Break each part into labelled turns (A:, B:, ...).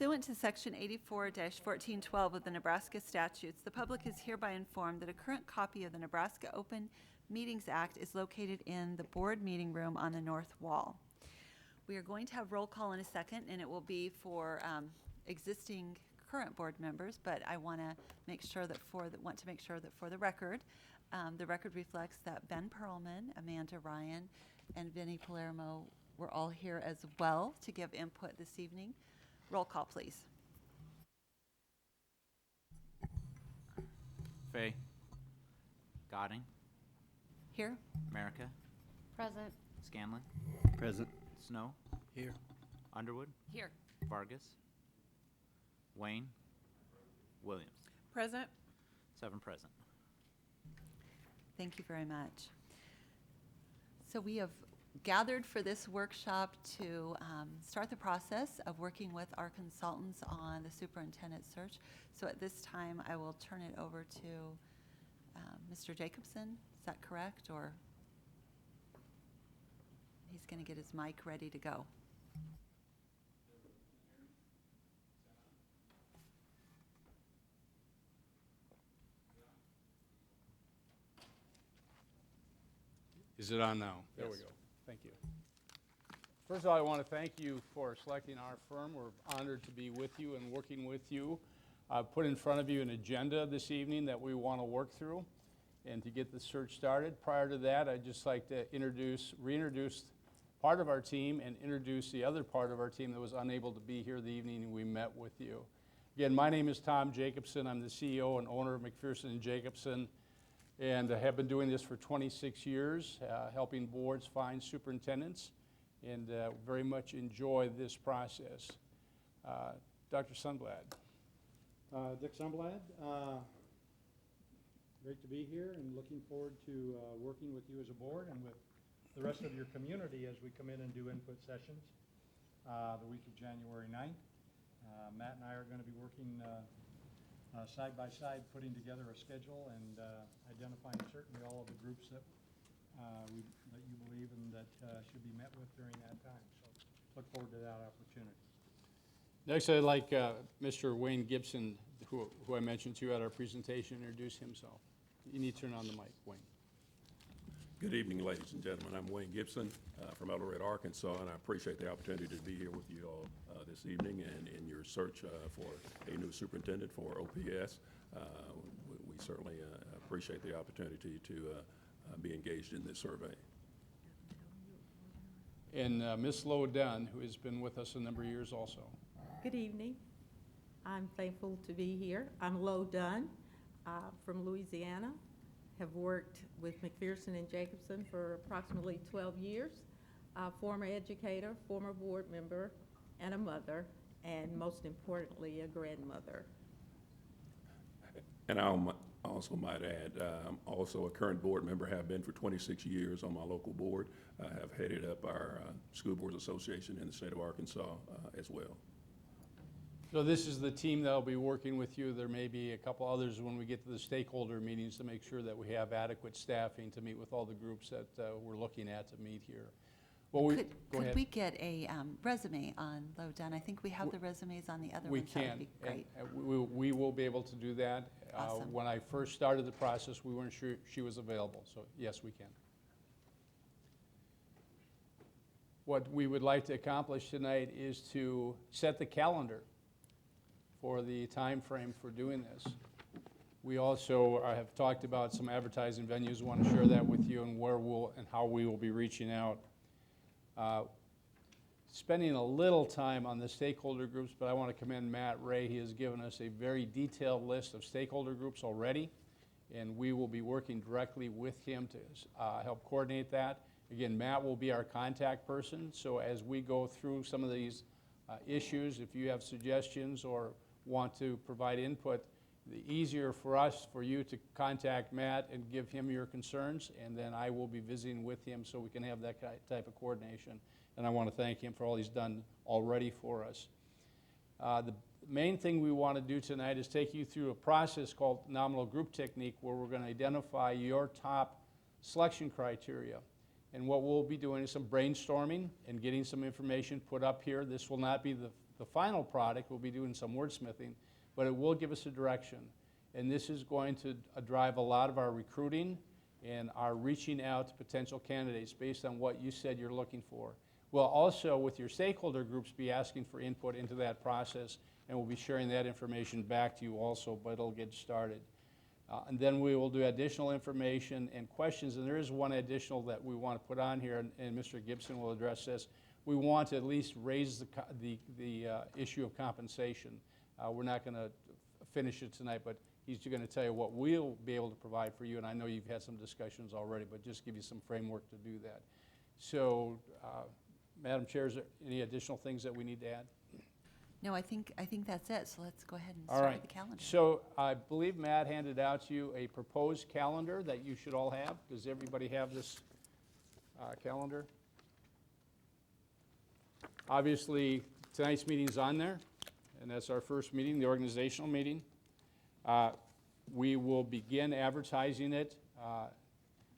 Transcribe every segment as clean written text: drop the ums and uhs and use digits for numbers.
A: Pursuant to Section 84-1412 of the Nebraska statutes, the public is hereby informed that a current copy of the Nebraska Open Meetings Act is located in the board meeting room on the north wall. We are going to have roll call in a second, and it will be for existing current board members, but I want to make sure that for the record reflects that Ben Perlman, Amanda Ryan, and Vinnie Palermo were all here as well to give input this evening. Roll call, please.
B: Fay. Godding.
A: Here.
B: America.
C: Present.
B: Scanlon.
D: Present.
B: Snow.
D: Here.
B: Underwood.
C: Here.
B: Vargas. Wayne. Williams.
C: Present.
B: 7 present.
A: Thank you very much. So we have gathered for this workshop to start the process of working with our consultants on the superintendent search. So at this time, I will turn it over to Mr. Jacobson. Is that correct? Or he's going to get his mic ready to go.
E: Is it on now? There we go. Thank you. First of all, I want to thank you for selecting our firm. We're honored to be with you and working with you. I've put in front of you an agenda this evening that we want to work through and to get the search started. Prior to that, I'd just like to reintroduce part of our team and introduce the other part of our team that was unable to be here the evening we met with you. Again, my name is Tom Jacobson. I'm the CEO and owner of McPherson & Jacobson. And I have been doing this for 26 years, helping boards find superintendents, and very much enjoy this process. Dr. Sundblad.
F: Dick Sundblad, great to be here and looking forward to working with you as a board and with the rest of your community as we come in and do input sessions the week of January 9th. Matt and I are going to be working side by side, putting together a schedule and identifying certainly all of the groups that you believe and that should be met with during that time. So look forward to that opportunity.
E: Next, I'd like Mr. Wayne Gibson, who I mentioned to you at our presentation, introduce himself. You need to turn on the mic, Wayne.
G: Good evening, ladies and gentlemen. I'm Wayne Gibson from Eldorado, Arkansas, and I appreciate the opportunity to be here with you all this evening and in your search for a new superintendent for OPS. We certainly appreciate the opportunity to be engaged in this survey.
E: And Ms. Lo Dunn, who has been with us a number of years also.
H: Good evening. I'm thankful to be here. I'm Lo Dunn from Louisiana. Have worked with McPherson & Jacobson for approximately 12 years. Former educator, former board member, and a mother, and most importantly, a grandmother.
G: And I also might add, I'm also a current board member, have been for 26 years on my local board. I have headed up our School Boards Association in the state of Arkansas as well.
E: So this is the team that will be working with you. There may be a couple others when we get to the stakeholder meetings to make sure that we have adequate staffing to meet with all the groups that we're looking at to meet here. Well,
A: could we get a resume on Lo Dunn? I think we have the resumes on the other
E: we
A: ones.
E: can.
A: That would be great.
E: And we will be able to do that.
A: Awesome.
E: When I first started the process, we weren't sure she was available, so yes, we can. What we would like to accomplish tonight is to set the calendar for the time frame for doing this. We also have talked about some advertising venues. We want to share that with you and where and how we will be reaching out. Spending a little time on the stakeholder groups, but I want to commend Matt Ray. He has given us a very detailed list of stakeholder groups already, and we will be working directly with him to help coordinate that. Again, Matt will be our contact person, so as we go through some of these issues, if you have suggestions or want to provide input, the easier for you to contact Matt and give him your concerns, and then I will be visiting with him so we can have that type of coordination. And I want to thank him for all he's done already for us. The main thing we want to do tonight is take you through a process called nominal group technique, where we're going to identify your top selection criteria. And what we'll be doing is some brainstorming and getting some information put up here. This will not be the the final product. We'll be doing some wordsmithing, but it will give us a direction. And this is going to drive a lot of our recruiting and our reaching out to potential candidates based on what you said you're looking for. We'll also, with your stakeholder groups, be asking for input into that process, and we'll be sharing that information back to you also, but it'll get started. And then we will do additional information and questions, and there is one additional that we want to put on here, and Mr. Gibson will address this. We want to at least raise the issue of compensation. We're not going to finish it tonight, but he's going to tell you what we'll be able to provide for you, and I know you've had some discussions already, but just give you some framework to do that. So, Madam Chair, is there any additional things that we need to add?
A: No, I think that's it, so let's go ahead and
E: All
A: start
E: right.
A: with the calendar.
E: So I believe Matt handed out to you a proposed calendar that you should all have. Does everybody have this calendar? Obviously, tonight's meeting's on there, and that's our first meeting, the organizational meeting. We will begin advertising it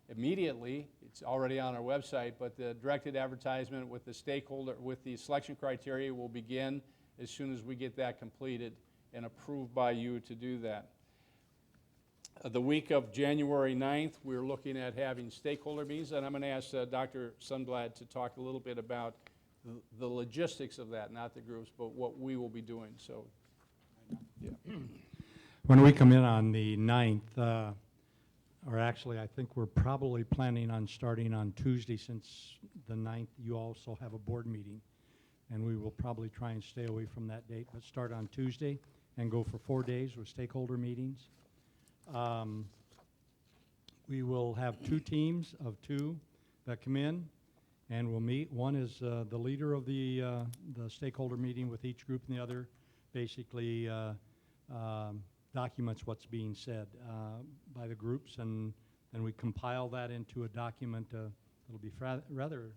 E: immediately. It's already on our website, but the directed advertisement with the stakeholder, with the selection criteria will begin as soon as we get that completed and approved by you to do that. The week of January 9th, we're looking at having stakeholder meetings, and I'm going to ask Dr. Sundblad to talk a little bit about the logistics of that, not the groups, but what we will be doing. So, yeah.
F: When we come in on the 9th, or actually I think we're probably planning on starting on Tuesday, since the 9th you also have a board meeting. And we will probably try and stay away from that date, but start on Tuesday and go for 4 days with stakeholder meetings. We will have 2 teams of 2 that come in and we'll meet. One is the leader of the stakeholder meeting with each group, and the other basically documents what's being said by the groups, and then we compile that into a document that'll be rather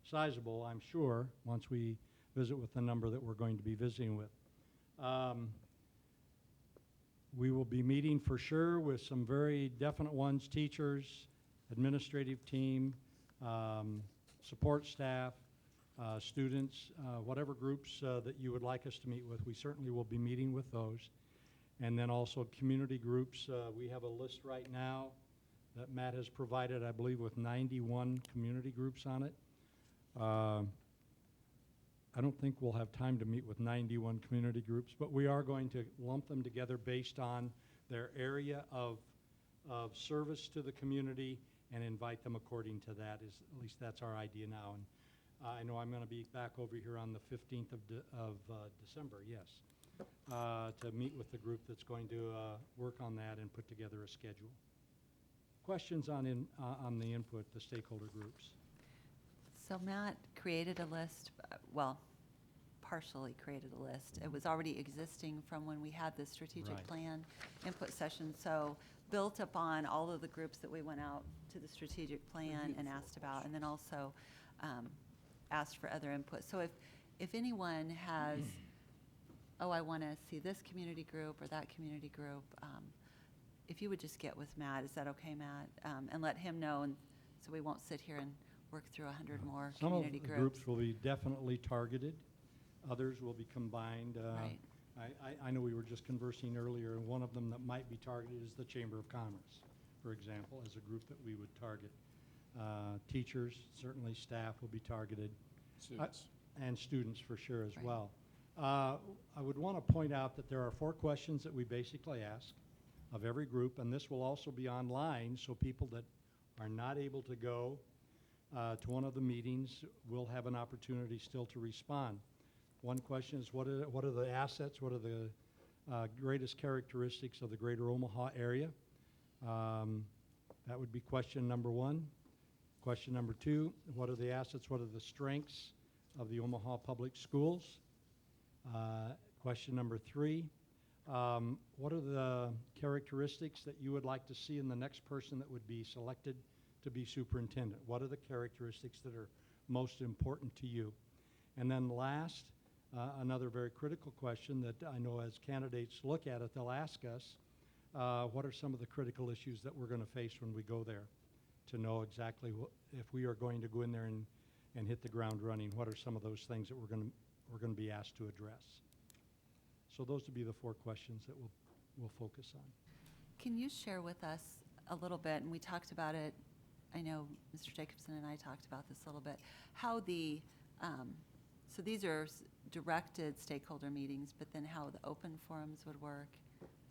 F: sizable, I'm sure, once we visit with the number that we're going to be visiting with. We will be meeting for sure with some very definite ones: teachers, administrative team, support staff, students, whatever groups that you would like us to meet with. We certainly will be meeting with those. And then also community groups. We have a list right now that Matt has provided, I believe, with 91 community groups on it. I don't think we'll have time to meet with 91 community groups, but we are going to lump them together based on their area of service to the community and invite them according to that. At least that's our idea now. And I know I'm going to be back over here on the 15th of December, yes, to meet with the group that's going to work on that and put together a schedule. Questions on the input, the stakeholder groups?
A: So Matt created a list, well, partially created a list. It was already existing from when we had the strategic
F: Right.
A: plan input session, so built upon all of the groups that we went out to the strategic plan and asked about, and then also asked for other input. So if anyone has, oh, I want to see this community group or that community group, if you would just get with Matt, is that okay, Matt? And let him know, and so we won't sit here and work through 100 more
F: Some of
A: community
F: the
A: groups.
F: groups will be definitely targeted. Others will be combined.
A: Right.
F: I know we were just conversing earlier, and one of them that might be targeted is the Chamber of Commerce, for example, as a group that we would target. Teachers, certainly staff will be targeted.
E: Students.
F: And students for sure as
A: Right.
F: well. I would want to point out that there are 4 questions that we basically ask of every group, and this will also be online, so people that are not able to go to one of the meetings will have an opportunity still to respond. One question is, what are the assets, what are the greatest characteristics of the greater Omaha area? That would be question number 1. Question number 2, what are the assets, what are the strengths of the Omaha Public Schools? Question number 3, what are the characteristics that you would like to see in the next person that would be selected to be superintendent? What are the characteristics that are most important to you? And then last, another very critical question that I know as candidates look at it, they'll ask us, what are some of the critical issues that we're going to face when we go there, to know exactly if we are going to go in there and hit the ground running, what are some of those things that we're we're going to be asked to address. So those would be the 4 questions that we'll focus on.
A: Can you share with us a little bit, and we talked about it, I know Mr. Jacobson and I talked about this a little bit, how the, so these are directed stakeholder meetings, but then how the open forums would work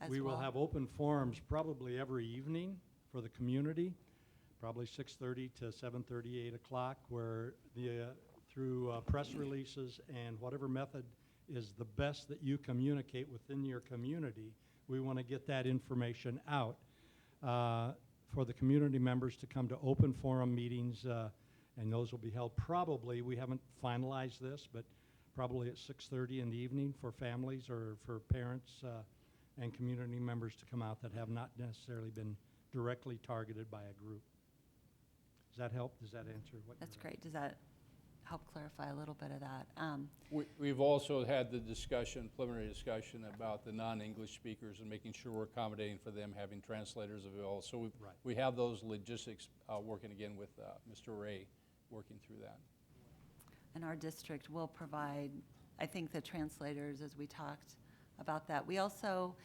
A: as well?
F: We will have open forums probably every evening for the community, probably 6:30 to 7:30, 8 o'clock, where through press releases and whatever method is the best that you communicate within your community, we want to get that information out for the community members to come to open forum meetings, and those will be held probably, we haven't finalized this, but probably at 6:30 in the evening for families or for parents and community members to come out that have not necessarily been directly targeted by a group. Does that help? Does that answer what you're
A: That's great. Does that help clarify a little bit of that?
E: We've also had the discussion, preliminary discussion about the non-English speakers and making sure we're accommodating for them, having translators available. So
F: Right.
E: we have those logistics working again with Mr. Ray, working through that.
A: And our district will provide, I think, the translators, as we talked about that. We also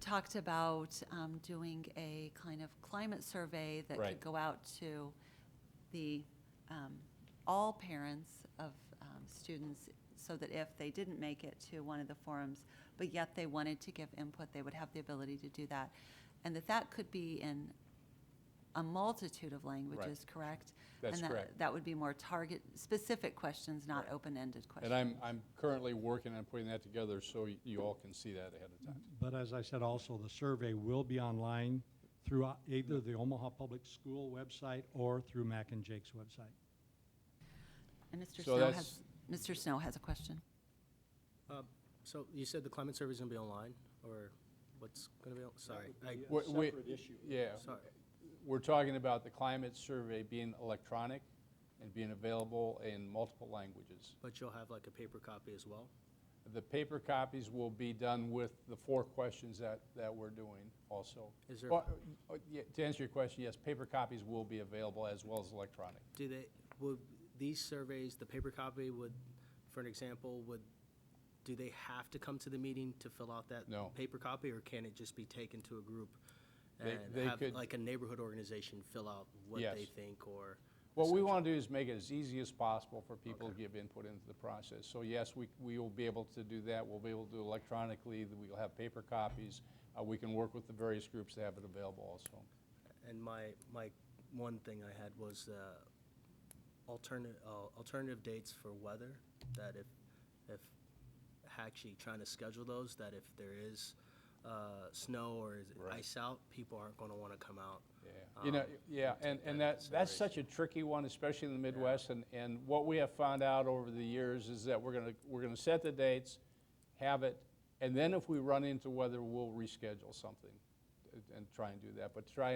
A: talked about doing a kind of climate survey that
E: Right.
A: could go out to the, all parents of students, so that if they didn't make it to one of the forums, but yet they wanted to give input, they would have the ability to do that. And that could be in a multitude of languages, correct?
E: That's
A: And
E: correct.
A: that would be more target-specific questions, not open-ended questions.
E: And I'm currently working on putting that together so you all can see that ahead of time.
F: But as I said also, the survey will be online through either the Omaha Public School website or through Mac and Jake's website.
A: And Mr.
E: So
A: Snow
E: that's-
A: Mr. Snow has a question.
C: So you said the climate survey is going to be online, or what's going to be, sorry.
E: Yeah,
C: Sorry.
E: we're talking about the climate survey being electronic and being available in multiple languages.
C: But you'll have like a paper copy as well?
E: The paper copies will be done with the 4 questions that we're doing also.
C: Is there-
E: Well, yeah, to answer your question, yes, paper copies will be available as well as electronic.
C: Would these surveys, the paper copy would, for an example, do they have to come to the meeting to fill out that
E: No.
C: paper copy, or can it just be taken to a group
E: They
C: and have
E: could-
C: like a neighborhood organization fill out what
E: Yes.
C: they think, or?
E: What we want to do is make it as easy as possible for people to give input into the process. So yes, we will be able to do that. We'll be able to do it electronically. We'll have paper copies. We can work with the various groups to have it available also.
C: And my one thing I had was alternative dates for weather, that if actually trying to schedule those, that if there is snow or is it
E: Right.
C: ice out, people aren't going to want to come out.
E: And that's such a tricky one, especially in the Midwest. And what we have found out over the years is that we're gonna set the dates, have it, and then if we run into weather, we'll reschedule something and try and do that. But try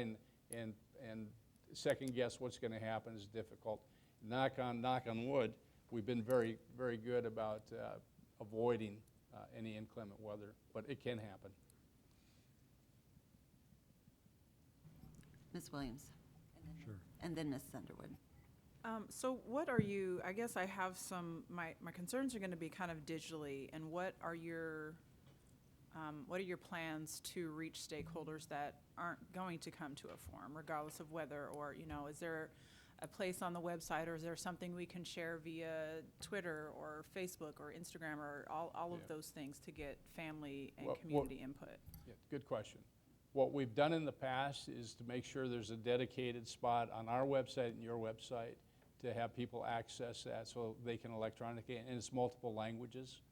E: and second guess what's gonna happen is difficult. Knock on wood, we've been very, very good about avoiding any inclement weather, but it can happen.
A: Ms. Williams?
F: Sure.
A: And then Ms. Underwood.
D: So what are you, I guess I have some, my concerns are going to be kind of digitally, and what are your plans to reach stakeholders that aren't going to come to a forum, regardless of whether, or, is there a place on the website, or is there something we can share via Twitter or Facebook or Instagram or all of
E: Yeah.
D: those things to get family and
E: Well,
D: community input?
E: Yeah, good question. What we've done in the past is to make sure there's a dedicated spot on our website and your website to have people access that so they can electronically, and it's multiple languages.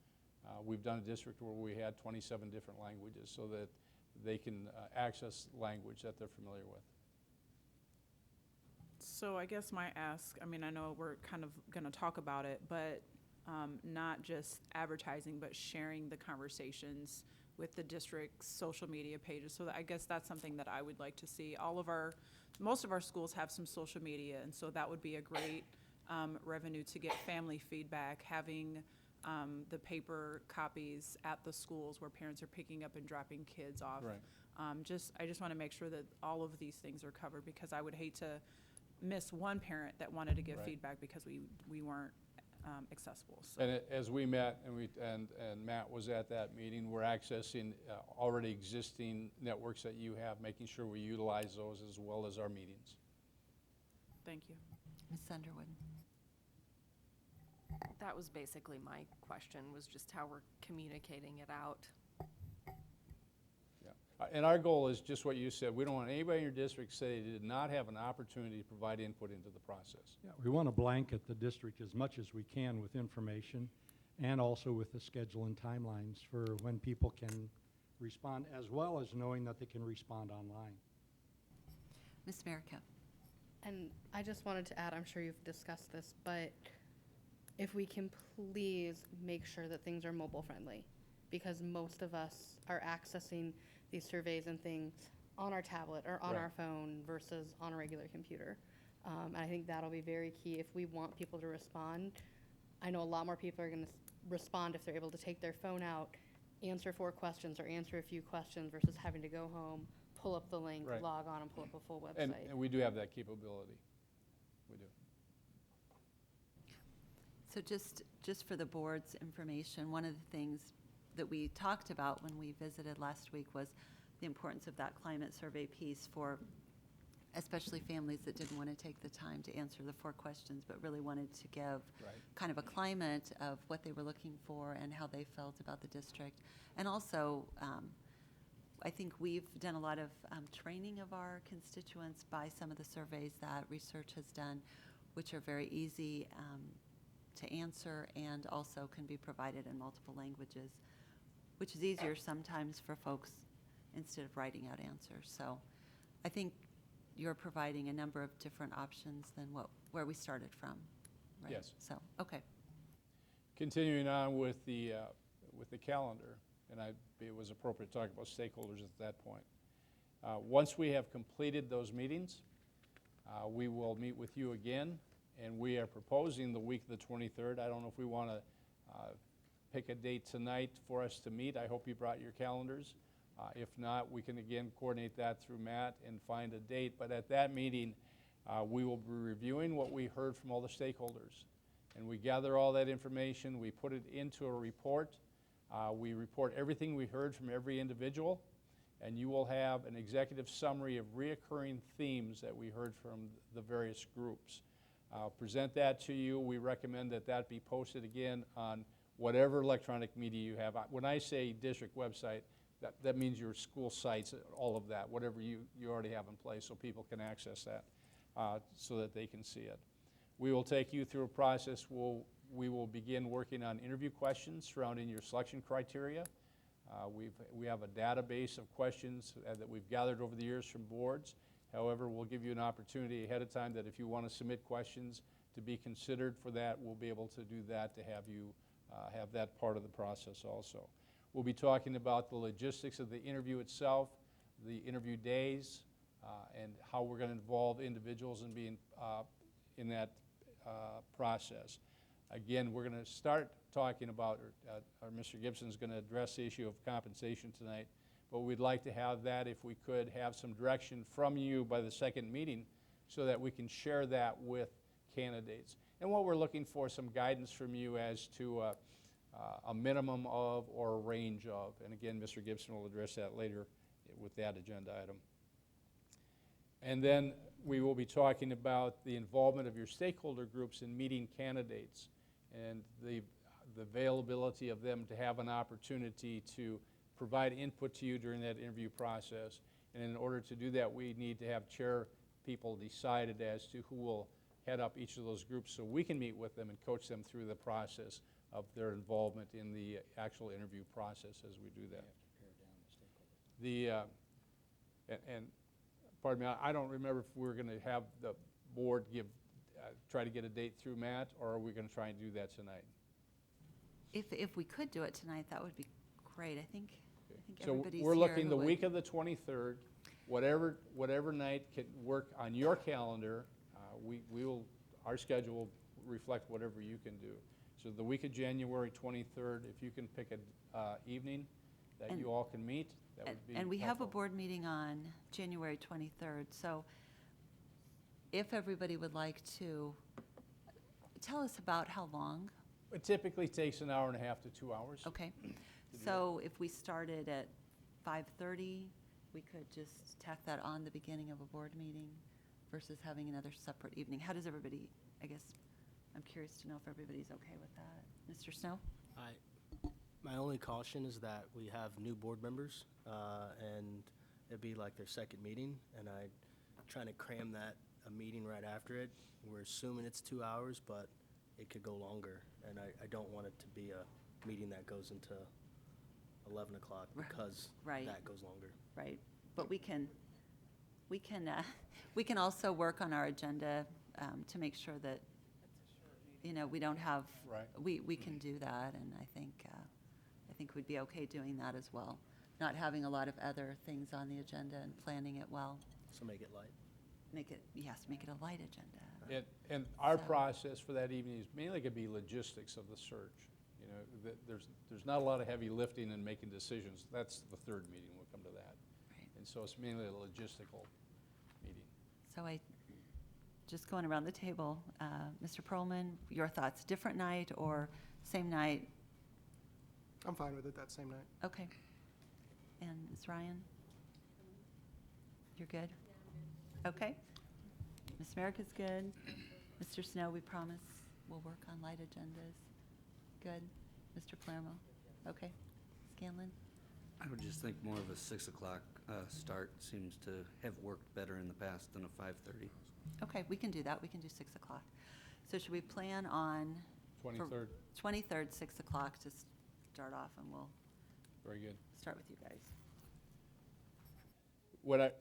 E: We've done a district where we had 27 different languages so that they can access language that they're familiar with.
D: So I guess my ask, I mean, I know we're kind of going to talk about it, but not just advertising, but sharing the conversations with the district's social media pages. So I guess that's something that I would like to see. Most of our schools have some social media, and so that would be a great revenue to get family feedback, having the paper copies at the schools where parents are picking up and dropping kids off.
E: Right.
D: I just want to make sure that all of these things are covered, because I would hate to miss one parent that wanted to give
E: Right.
D: feedback because we weren't accessible. So
E: And as we met, and Matt was at that meeting, we're accessing already existing networks that you have, making sure we utilize those as well as our meetings.
D: thank you.
A: Ms. Underwood?
I: That was basically my question, was just how we're communicating it out.
E: Yeah. And our goal is just what you said. We don't want anybody in your district to say they did not have an opportunity to provide input into the process.
F: Yeah, we want to blanket the district as much as we can with information and also with the schedule and timelines for when people can respond, as well as knowing that they can respond online.
A: Ms. Merrick?
J: And I just wanted to add, I'm sure you've discussed this, but if we can please make sure that things are mobile friendly, because most of us are accessing these surveys and things on our tablet or on
E: Right.
J: our phone versus on a regular computer. And I think that'll be very key if we want people to respond. I know a lot more people are going to respond if they're able to take their phone out, answer 4 questions or answer a few questions versus having to go home, pull up the link,
E: Right.
J: log on, and pull up a full
E: And
J: website.
E: we do have that capability. We do.
A: So just for the board's information, one of the things that we talked about when we visited last week was the importance of that climate survey piece for especially families that didn't want to take the time to answer the 4 questions, but really wanted to give
E: Right.
A: kind of a climate of what they were looking for and how they felt about the district. And also, I think we've done a lot of training of our constituents by some of the surveys that research has done, which are very easy to answer and also can be provided in multiple languages, which is easier sometimes for folks instead of writing out answers. So I think you're providing a number of different options than where we started from, right?
E: Yes.
A: So, okay.
E: Continuing on with the calendar, and it was appropriate to talk about stakeholders at that point. Once we have completed those meetings, we will meet with you again, and we are proposing the week of the 23rd. I don't know if we want to pick a date tonight for us to meet. I hope you brought your calendars. If not, we can again coordinate that through Matt and find a date. But at that meeting, we will be reviewing what we heard from all the stakeholders. And we gather all that information, we put it into a report. We report everything we heard from every individual, and you will have an executive summary of reoccurring themes that we heard from the various groups. I'll present that to you. We recommend that that be posted again on whatever electronic media you have. When I say district website, that means your school sites, all of that, whatever you already have in place, so people can access that so that they can see it. We will take you through a process. We will begin working on interview questions surrounding your selection criteria. We have a database of questions that we've gathered over the years from boards. However, we'll give you an opportunity ahead of time that if you want to submit questions to be considered for that, we'll be able to do that, to have you have that part of the process also. We'll be talking about the logistics of the interview itself, the interview days, and how we're going to involve individuals in being in that process. Again, we're going to start talking about, or Mr. Gibson's going to address the issue of compensation tonight, but we'd like to have that, if we could, have some direction from you by the second meeting so that we can share that with candidates. And what we're looking for, some guidance from you as to a minimum of or a range of. And again, Mr. Gibson will address that later with that agenda item. And then we will be talking about the involvement of your stakeholder groups in meeting candidates and the availability of them to have an opportunity to provide input to you during that interview process. And in order to do that, we need to have chair people decided as to who will head up each of those groups so we can meet with them and coach them through the process of their involvement in the actual interview process as we do that. And pardon me, I don't remember if we're going to have the board try to get a date through Matt, or are we going to try and do that tonight?
A: If we could do it tonight, that would be great. I think
E: So
A: everybody's
E: we're
A: here
E: looking
A: who
E: the
A: would-
E: week of the 23rd, whatever night can work on your calendar. Our schedule will reflect whatever you can do. So the week of January 23rd, if you can pick an evening that
A: And-
E: you all can meet, that would be
A: And we have a
E: helpful.
A: board meeting on January 23rd, so if everybody would like to tell us about how long
E: It typically takes an hour and a half to 2 hours.
A: Okay. So if we started at 5:30, we could just tack that on the beginning of a board meeting versus having another separate evening. How does everybody, I guess, I'm curious to know if everybody's okay with that. Mr. Snow?
C: My only caution is that we have new board members, and it'd be like their second meeting, and trying to cram a meeting right after it. We're assuming it's 2 hours, but it could go longer, and I don't want it to be a meeting that goes into 11 o'clock because
A: Right.
C: that goes longer.
A: Right, but we can also work on our agenda to make sure that, we don't have.
E: Right.
A: We can do that, and I think we'd be okay doing that as well. Not having a lot of other things on the agenda and planning it well.
C: So make it light.
A: Make it a light agenda.
E: And our
A: So-
E: process for that evening is mainly going to be logistics of the search. There's not a lot of heavy lifting and making decisions. That's the third meeting, we'll come to that.
A: Right.
E: And so it's mainly a logistical meeting.
A: So just going around the table, Mr. Perlman, your thoughts, different night or same night?
K: I'm fine with it that same night.
A: Okay. And Ms. Ryan? You're good? Okay. Ms. Merrick is good. Mr. Snow, we promise we'll work on light agendas. Good. Mr. Palermo? Okay. Scanlon?
L: I would just think more of a 6 o'clock start seems to have worked better in the past than a 5:30.
A: Okay, we can do that. We can do 6 o'clock. So should we plan on?
E: 23rd,
A: 23rd, 6 o'clock to start off, and we'll
E: very good.
A: start with you guys.
E: When I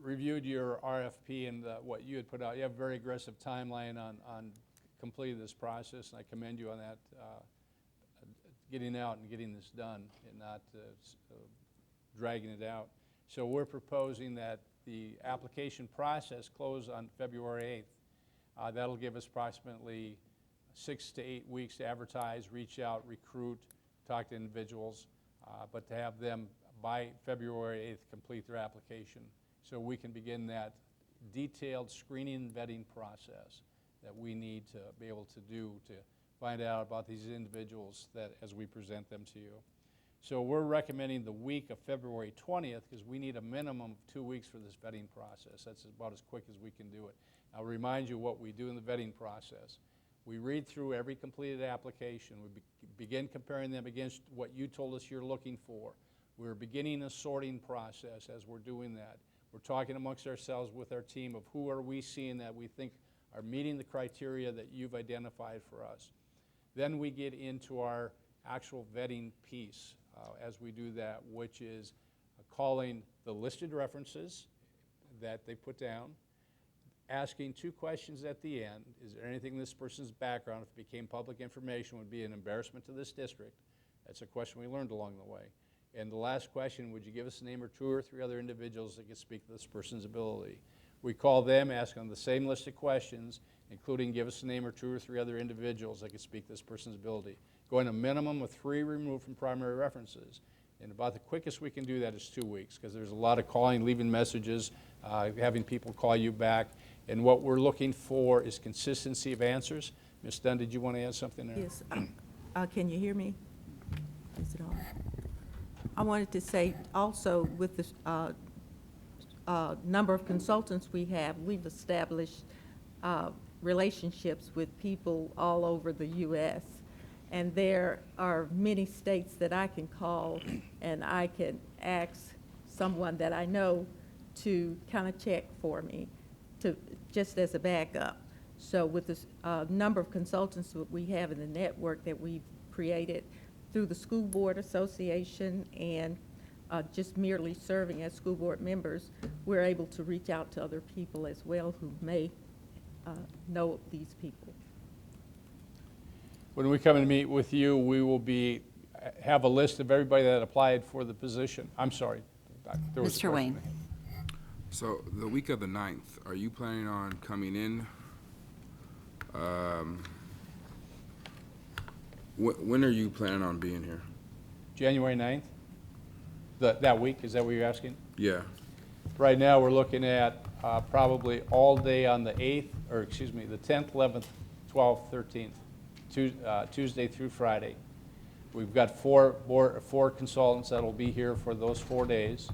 E: reviewed your RFP and what you had put out, you have a very aggressive timeline on completing this process, and I commend you on that, getting out and getting this done and not dragging it out. So we're proposing that the application process close on February 8th. That'll give us approximately 6 to 8 weeks to advertise, reach out, recruit, talk to individuals, but to have them by February 8th complete their application so we can begin that detailed screening and vetting process that we need to be able to do to find out about these individuals that as we present them to you. So we're recommending the week of February 20th because we need a minimum of 2 weeks for this vetting process. That's about as quick as we can do it. I'll remind you what we do in the vetting process. We read through every completed application. We begin comparing them against what you told us you're looking for. We're beginning a sorting process as we're doing that. We're talking amongst ourselves with our team of who are we seeing that we think are meeting the criteria that you've identified for us. Then we get into our actual vetting piece as we do that, which is calling the listed references that they put down, asking 2 questions at the end. Is there anything in this person's background, if it became public information, would be an embarrassment to this district? That's a question we learned along the way. And the last question, would you give us a name or 2 or 3 other individuals that could speak to this person's ability? We call them, ask them the same list of questions, including give us a name or 2 or 3 other individuals that could speak to this person's ability. Going a minimum of 3 removed from primary references. And about the quickest we can do that is 2 weeks, because there's a lot of calling, leaving messages, having people call you back. And what we're looking for is consistency of answers. Ms. Dunn, did you want to add something there?
H: Yes. Can you hear me? Is it on? I wanted to say also with the number of consultants we have, we've established relationships with people all over the U.S. And there are many states that I can call and I can ask someone that I know to kind of check for me, just as a backup. So with the number of consultants that we have in the network that we've created through the School Board Association and just merely serving as school board members, we're able to reach out to other people as well who may know these people.
E: When we come and meet with you, we will have a list of everybody that applied for the position. I'm sorry. There was a
A: Mr.
E: question.
A: Wayne.
M: So the week of the 9th, are you planning on coming in? When are you planning on being here?
E: January 9th? That week, is that what you're asking?
M: Yeah.
E: Right now, we're looking at probably all day on the 8th, or excuse me, the 10th, 11th, 12th, 13th. Tuesday through Friday. We've got four consultants that'll be here for those 4 days.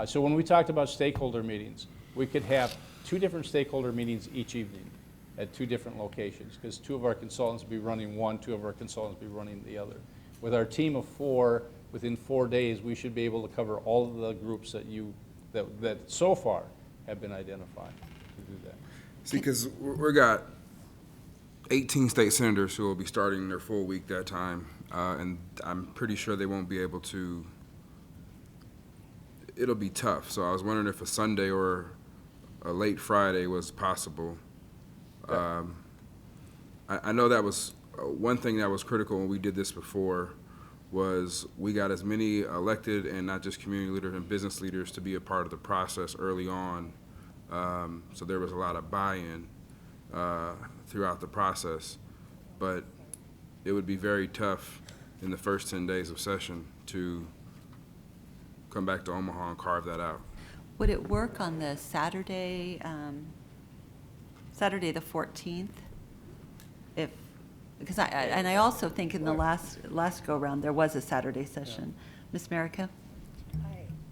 E: So when we talked about stakeholder meetings, we could have 2 different stakeholder meetings each evening at 2 different locations, because 2 of our consultants will be running one, 2 of our consultants will be running the other. With our team of 4, within 4 days, we should be able to cover all of the groups that so far have been identified to do that.
M: See, because we got 18 state senators who will be starting their full week that time, and I'm pretty sure they won't be able to. It'll be tough. So I was wondering if a Sunday or a late Friday was possible. I know that was one thing that was critical when we did this before, was we got as many elected and not just community leaders and business leaders to be a part of the process early on. So there was a lot of buy-in throughout the process. But it would be very tough in the first 10 days of session to come back to Omaha and carve that out.
A: Would it work on the Saturday, Saturday the 14th? Because I also think in the last go-around, there was a Saturday session. Ms. Merica?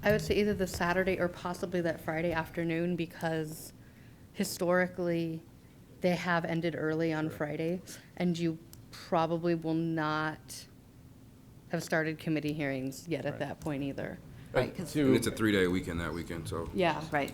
J: I would say either the Saturday or possibly that Friday afternoon, because historically, they have ended early on Friday, and you probably will not have started committee hearings yet at that point either.
A: Right, 'cause-
M: And it's a 3-day weekend that weekend, so.
J: Yeah.
A: Right.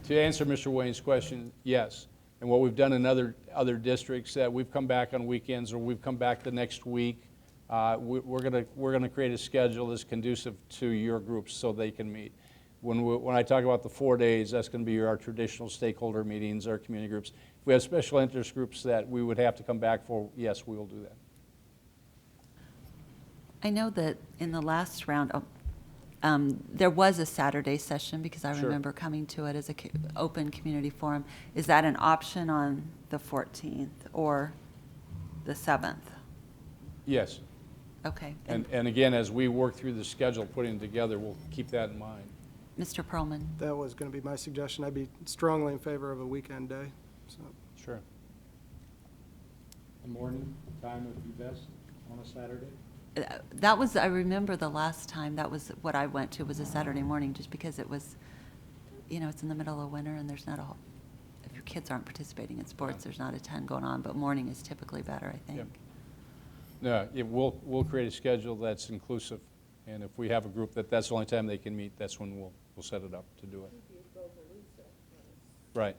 E: To answer Mr. Wayne's question, yes. And what we've done in other districts, that we've come back on weekends or we've come back the next week. We're gonna create a schedule that's conducive to your groups so they can meet. When I talk about the 4 days, that's gonna be our traditional stakeholder meetings, our community groups. If we have special interest groups that we would have to come back for, yes, we will do that.
A: I know that in the last round, there was a Saturday session, because I
E: Sure.
A: remember coming to it as a open community forum. Is that an option on the 14th or the 7th?
E: Yes.
A: Okay.
E: And again, as we work through the schedule, putting it together, we'll keep that in mind.
A: Mr. Perlman?
K: That was going to be my suggestion. I'd be strongly in favor of a weekend day, so.
E: Sure.
F: The morning time would be best on a Saturday.
A: That was, I remember the last time, that was what I went to, was a Saturday morning, just because it was, it's in the middle of winter and there's not if your kids aren't participating in sports, there's not a ton going on, but morning is typically better, I think.
E: Yep. No, we'll create a schedule that's inclusive, and if we have a group that's the only time they can meet, that's when we'll set it up to do it. Right.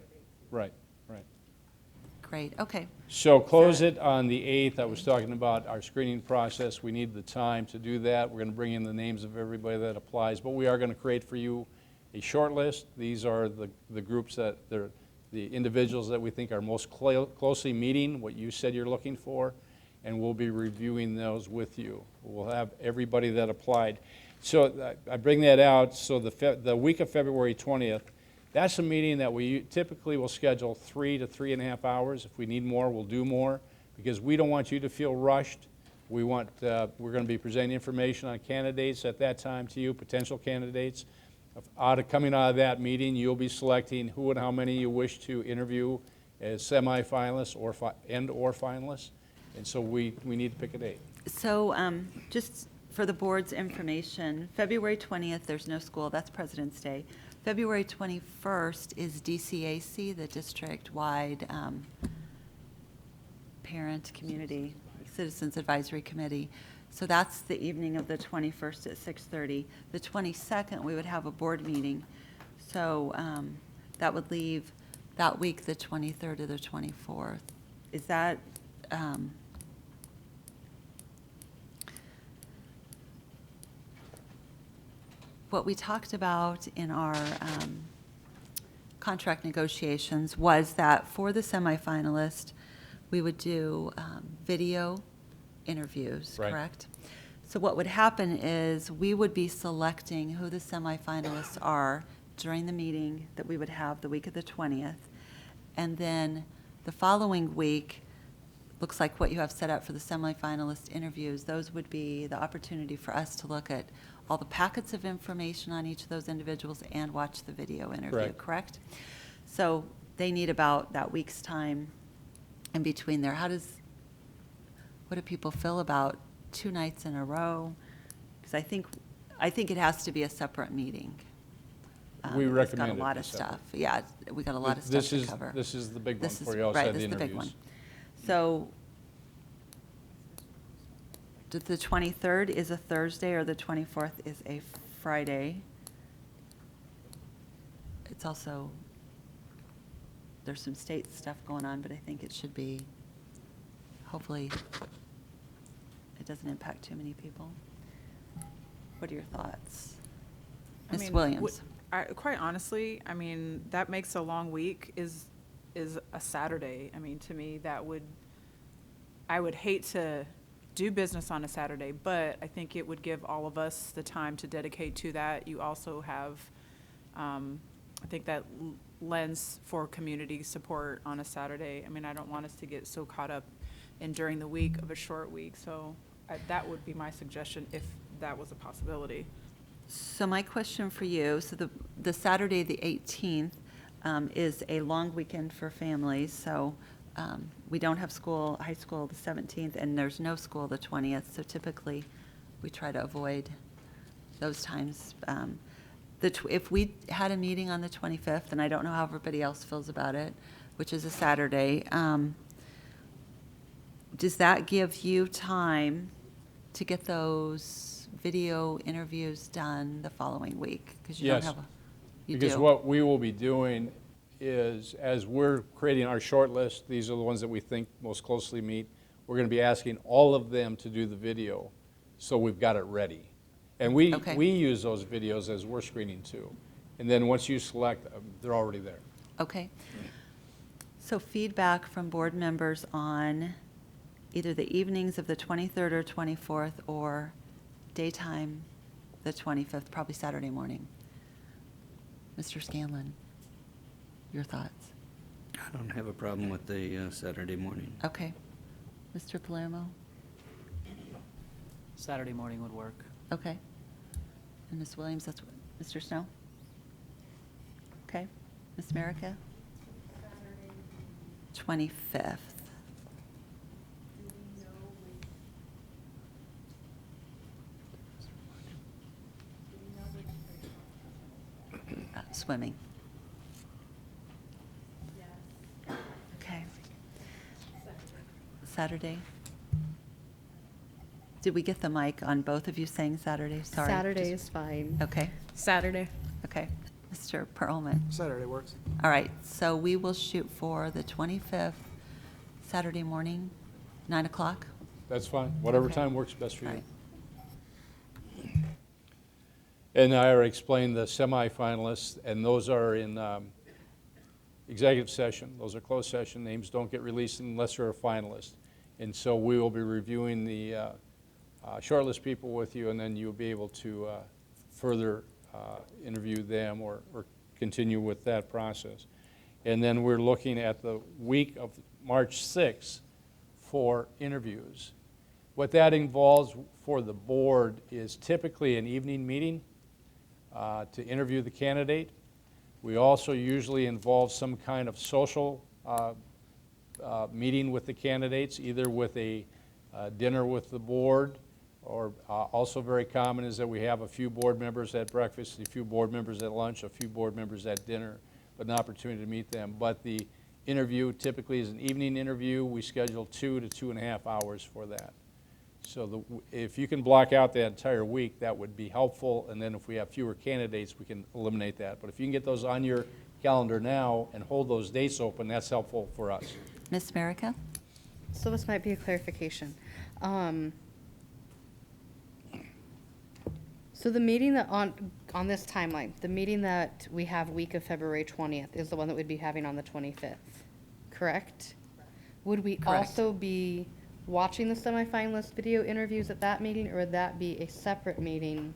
A: Great, okay.
E: So close it on the 8th. I was talking about our screening process. We need the time to do that. We're going to bring in the names of everybody that applies, but we are going to create for you a short list. These are the groups that, the individuals that we think are most closely meeting what you said you're looking for, and we'll be reviewing those with you. We'll have everybody that applied. So I bring that out, so the week of February 20th, that's a meeting that we typically will schedule 3 to 3.5 hours. If we need more, we'll do more, because we don't want you to feel rushed. We're going to be presenting information on candidates at that time to you, potential candidates. Coming out of that meeting, you'll be selecting who and how many you wish to interview as semifinalists or finalists. And so we need to pick a date.
A: So just for the board's information, February 20th, there's no school, that's President's Day. February 21st is DCAC, the district-wide Parent Community Citizens Advisory Committee. So that's the evening of the 21st at 6:30. The 22nd, we would have a board meeting. So that would leave that week, the 23rd to the 24th. Is that, what we talked about in our contract negotiations was that for the semifinalist, we would do video interviews,
E: Right.
A: correct? So what would happen is we would be selecting who the semifinalists are during the meeting that we would have the week of the 20th. And then the following week, looks like what you have set up for the semifinalist interviews, those would be the opportunity for us to look at all the packets of information on each of those individuals and watch the video interview, correct? So they need about that week's time in between there. How does what do people feel about 2 nights in a row? Because I think it has to be a separate meeting.
E: We
A: It's
E: recommend
A: got
E: it
A: a lot
E: be
A: of
E: separate.
A: stuff. Yeah, we got a lot of stuff
E: This
A: to
E: is-
A: cover.
E: This is the big one
A: This is-
E: for you outside
A: right,
E: the
A: this is the big
E: interviews.
A: one. So, the 23rd is a Thursday or the 24th is a Friday. It's also, there's some state stuff going on, but I think it should be, hopefully, it doesn't impact too many people. What are your thoughts?
D: I
A: Ms.
D: mean,
A: Williams?
D: Quite honestly, I mean, that makes a long week is a Saturday. I mean, to me, I would hate to do business on a Saturday, but I think it would give all of us the time to dedicate to that. You also have, I think that lens for community support on a Saturday. I mean, I don't want us to get so caught up in during the week of a short week, so that would be my suggestion if that was a possibility.
A: So my question for you, so the Saturday, the 18th, is a long weekend for families, so we don't have school, high school the 17th, and there's no school the 20th, so typically we try to avoid those times. If we had a meeting on the 25th, and I don't know how everybody else feels about it, which is a Saturday, does that give you time to get those video interviews done the following week? Because you don't
E: Yes.
A: have you
E: Because
A: do.
E: what we will be doing is, as we're creating our short list, these are the ones that we think most closely meet, we're going to be asking all of them to do the video, so we've got it ready. And we
A: Okay.
E: use those videos as we're screening too. And then once you select, they're already there.
A: Okay. So feedback from board members on either the evenings of the 23rd or 24th or daytime the 25th, probably Saturday morning. Mr. Scanlon, your thoughts?
L: I don't have a problem with the Saturday morning.
A: Okay. Mr. Palermo?
N: Saturday morning would work.
A: Okay. And Ms. Williams, that's what, Mr. Snow? Okay. Ms. Merica? 25th. Swimming. Okay. Saturday? Did we get the mic on both of you saying Saturday? Sorry.
J: Saturday
A: Just-
J: is fine.
A: Okay,
I: Saturday.
A: okay. Mr. Perlman?
K: Saturday works.
A: All right, so we will shoot for the 25th, Saturday morning, 9 o'clock?
E: That's fine, whatever
A: Okay.
E: time works best for you.
A: All right.
E: And I already explained the semifinalists, and those are in executive session. Those are closed session. Names don't get released unless you're a finalist. And so we will be reviewing the shortlist people with you, and then you'll be able to further interview them or continue with that process. And then we're looking at the week of March 6th for interviews. What that involves for the board is typically an evening meeting to interview the candidate. We also usually involve some kind of social meeting with the candidates, either with a dinner with the board, or also very common is that we have a few board members at breakfast, a few board members at lunch, a few board members at dinner, but an opportunity to meet them. But the interview typically is an evening interview. We schedule 2 to 2.5 hours for that. So if you can block out that entire week, that would be helpful, and then if we have fewer candidates, we can eliminate that. But if you can get those on your calendar now and hold those dates open, that's helpful for us.
A: Ms. Merica?
J: So this might be a clarification. So the meeting that on this timeline, the meeting that we have week of February 20th is the one that we'd be having on the 25th, correct? Would we
A: Correct.
J: also be watching the semifinalist video interviews at that meeting, or would that be a separate meeting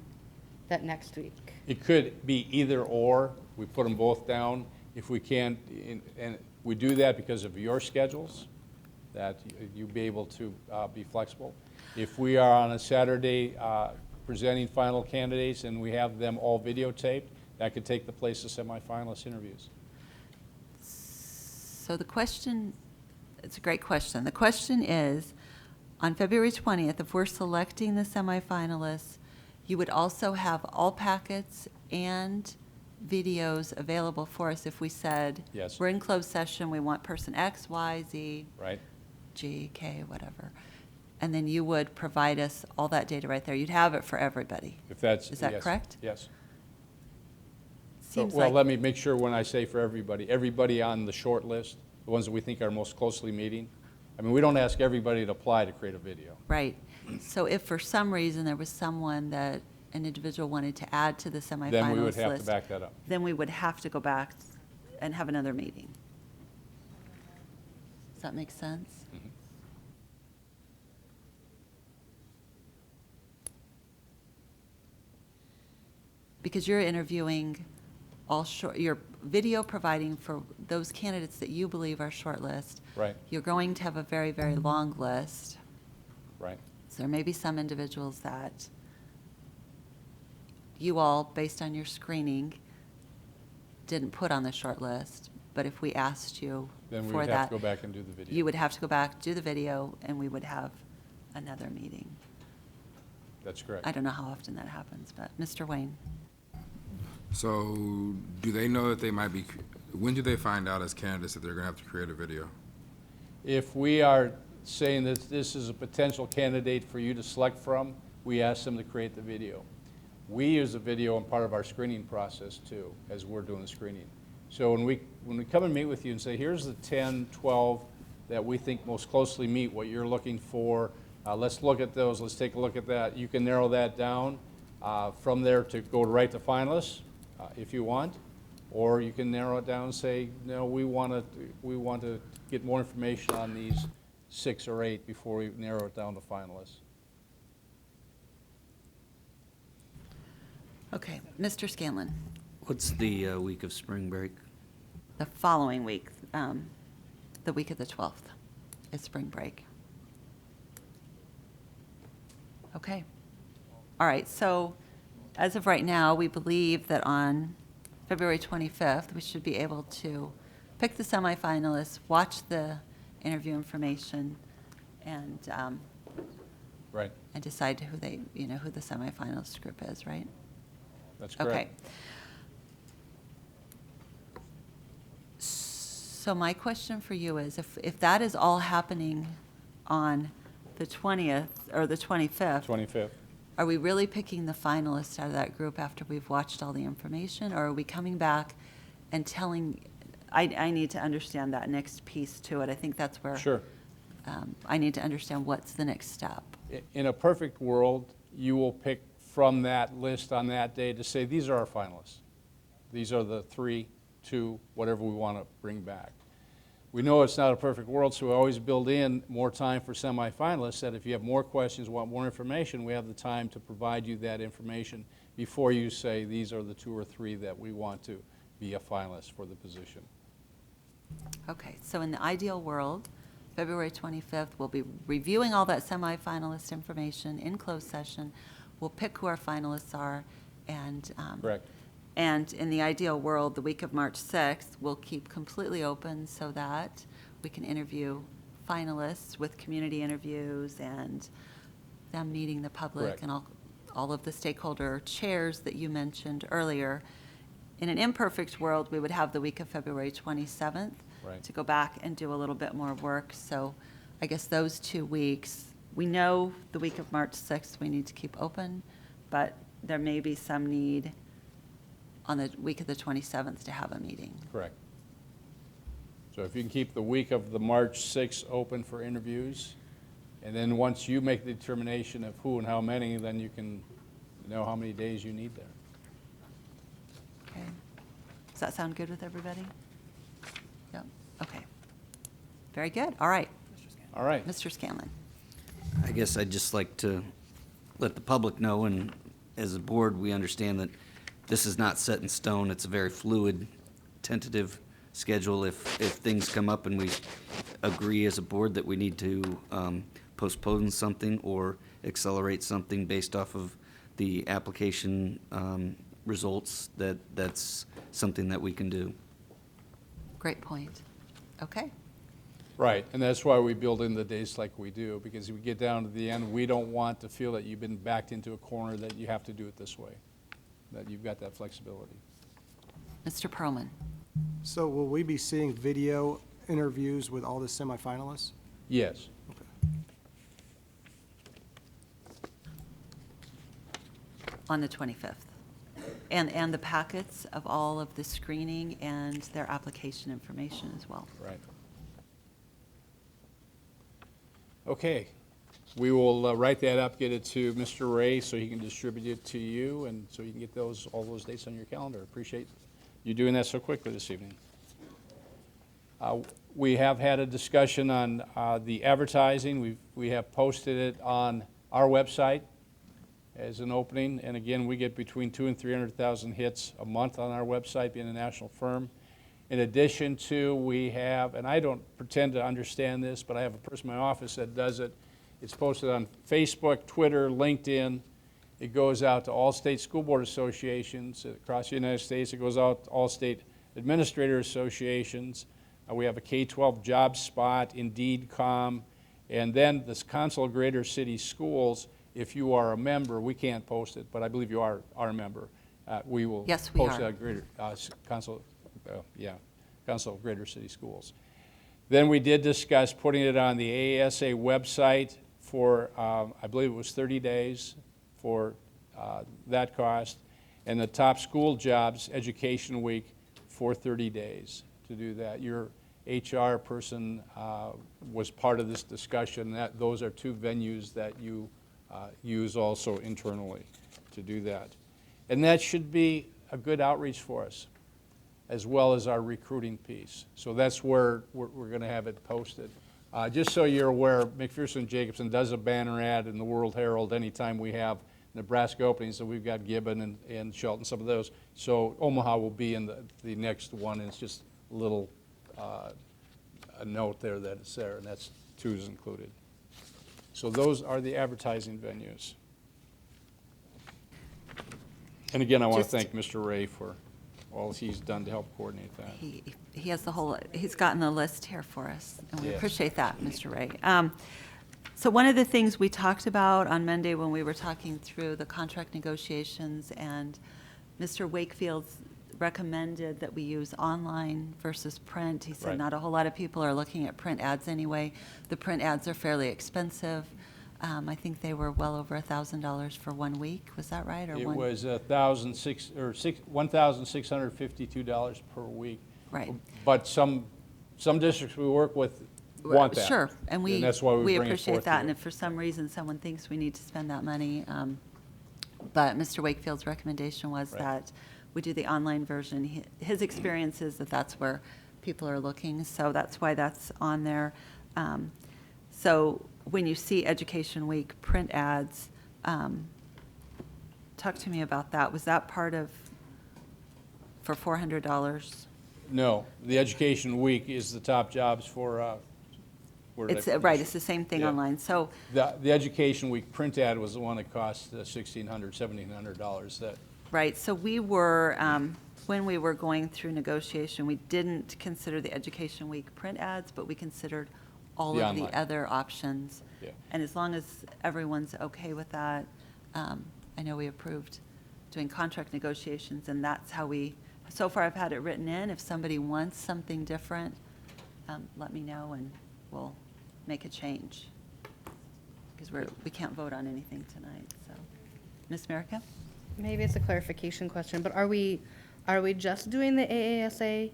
J: that next week?
E: It could be either or. We put them both down. If we can't, and we do that because of your schedules, that you be able to be flexible. If we are on a Saturday presenting final candidates and we have them all videotaped, that could take the place of semifinalist interviews.
A: So the question, it's a great question. The question is, On February 20th, if we're selecting the semifinalists, you would also have all packets and videos available for us if we said,
E: Yes.
A: we're in closed session, we want person X, Y, Z,
E: Right?
A: G, K, whatever. And then you would provide us all that data right there. You'd have it for everybody.
E: If that's.
A: Is that
E: yes,
A: correct?
E: Yes.
A: Seems
E: Well,
A: like,
E: let me make sure when I say for everybody on the short list, the ones that we think are most closely meeting. I mean, we don't ask everybody to apply to create a video.
A: right. So if for some reason there was someone that an individual wanted to add to the semifinalist
E: Then we would have to
A: list,
E: back that up.
A: then we would have to go back and have another meeting. Does that make sense?
E: Mhm.
A: Because you're interviewing all short, you're video providing for those candidates that you believe are shortlist.
E: Right,
A: You're going to have a very, very long list.
E: right.
A: So there may be some individuals that you all, based on your screening, didn't put on the short list. But if we asked you
E: Then we
A: for
E: would have
A: that,
E: to go back and do the video.
A: you would have to go back, do the video, and we would have another meeting.
E: That's correct.
A: I don't know how often that happens, but Mr. Wayne?
M: So, do they know that they might be, when do they find out as candidates that they're gonna have to create a video?
E: If we are saying that this is a potential candidate for you to select from, we ask them to create the video. We use the video in part of our screening process too, as we're doing the screening. So when we come and meet with you and say, here's the 10, 12 that we think most closely meet what you're looking for, let's look at those, let's take a look at that. You can narrow that down from there to go right to finalists if you want, or you can narrow it down and say, no, we want to get more information on these 6 or 8 before we narrow it down to finalists.
A: Okay, Mr. Scanlon,
L: What's the week of spring break?
A: the following week, the week of the 12th, is spring break. Okay. All right, so as of right now, we believe that on February 25th, we should be able to pick the semifinalists, watch the interview information, and,
E: Right,
A: and decide who they, who the semifinalist group is, right?
E: that's correct.
A: Okay. So my question for you is, if that is all happening on the 20th or the 25th,
E: 25th.
A: are we really picking the finalists out of that group after we've watched all the information? Or are we coming back and telling, I need to understand that next piece to it. I think that's where
E: Sure.
A: I need to understand what's the next step.
E: In a perfect world, you will pick from that list on that day to say, these are our finalists. These are the 3, 2, whatever we want to bring back. We know it's not a perfect world, so we always build in more time for semifinalists, that if you have more questions, want more information, we have the time to provide you that information before you say, these are the 2 or 3 that we want to be a finalist for the position.
A: Okay, so in the ideal world, February 25th, we'll be reviewing all that semifinalist information in closed session. We'll pick who our finalists are, and
E: Correct.
A: and in the ideal world, the week of March 6th, we'll keep completely open so that we can interview finalists with community interviews and them meeting the public
E: Correct.
A: and all of the stakeholder chairs that you mentioned earlier. In an imperfect world, we would have the week of February 27th
E: Right.
A: to go back and do a little bit more work. So I guess those 2 weeks, we know the week of March 6th we need to keep open, but there may be some need on the week of the 27th to have a meeting.
E: Correct. So if you can keep the week of the March 6th open for interviews, and then once you make the determination of who and how many, then you can know how many days you need there.
A: Okay. Does that sound good with everybody? Yep, okay. Very good, all right.
E: All right.
A: Mr. Scanlon.
L: I guess I'd just like to let the public know, and as a board, we understand that this is not set in stone. It's a very fluid, tentative schedule. If things come up and we agree as a board that we need to postpone something or accelerate something based off of the application results, that's something that we can do.
A: Great point. Okay.
E: Right, and that's why we build in the days like we do, because if we get down to the end, we don't want to feel that you've been backed into a corner, that you have to do it this way, that you've got that flexibility.
A: Mr. Pearlman.
K: So will we be seeing video interviews with all the semifinalists?
E: Yes.
A: On the 25th. And the packets of all of the screening and their application information as well.
E: Right. Okay, we will write that up, get it to Mr. Ray so he can distribute it to you, and so you can get all those dates on your calendar. Appreciate you doing that so quickly this evening. We have had a discussion on the advertising. We have posted it on our website as an opening, and again, we get between 200,000 and 300,000 hits a month on our website, being a national firm. In addition to, we have, and I don't pretend to understand this, but I have a person in my office that does it. It's posted on Facebook, Twitter, LinkedIn. It goes out to all state school board associations across the United States. It goes out to all state administrator associations. We have a K-12 job spot, Indeed.com, and then this Council of Greater City Schools. If you are a member, we can't post it, but I believe you are a member. We will
A: Yes, we
E: post
A: are.
E: it at Greater Council of Greater City Schools. Then we did discuss putting it on the AASA website for, I believe it was 30 days for that cost, and the top school jobs education week for 30 days to do that. Your HR person was part of this discussion. Those are two venues that you use also internally to do that. And that should be a good outreach for us, as well as our recruiting piece. So that's where we're going to have it posted. Just so you're aware, McPherson Jacobson does a banner ad in the World Herald anytime we have Nebraska openings, so we've got Gibbon and Shelton, some of those. So Omaha will be in the next one, and it's just a little a note there that it's there, and that's 2 is included. So those are the advertising venues. And again, I want to thank Mr. Ray for all he's done to help coordinate that.
A: He has he's gotten the list here for us, and we
E: Yes.
A: appreciate that, Mr. Ray. So one of the things we talked about on Monday when we were talking through the contract negotiations, and Mr. Wakefield recommended that we use online versus print. He said
E: Right.
A: not a whole lot of people are looking at print ads anyway. The print ads are fairly expensive. I think they were well over $1,000 for 1 week. Was that right? Or
E: It
A: one?
E: was $1,652 per week.
A: Right.
E: But some districts we work with want that.
A: Sure, and
E: that's why we bring it
A: appreciate
E: forth
A: that,
E: to
A: and
E: you.
A: if for some reason someone thinks we need to spend that money, but Mr. Wakefield's recommendation was
E: Right.
A: that we do the online version. His experience is that that's where people are looking, so that's why that's on there. So when you see Education Week print ads, talk to me about that. Was that part of, for $400?
E: No, the Education Week is the top jobs for, where did I
A: It's,
E: put
A: right,
E: this?
A: it's the same thing
E: Yeah.
A: online, so.
E: The Education Week print ad was the one that cost $1,600, $1,700.
A: Right, so we were, when we were going through negotiation, we didn't consider the Education Week print ads, but we considered all
E: The
A: of the
E: online.
A: other options.
E: Yeah.
A: And as long as everyone's okay with that, I know we approved doing contract negotiations, and that's how so far I've had it written in. If somebody wants something different, let me know and we'll make a change. Because we can't vote on anything tonight, so. Ms. Merica?
J: Maybe it's a clarification question, but are we just doing the AASA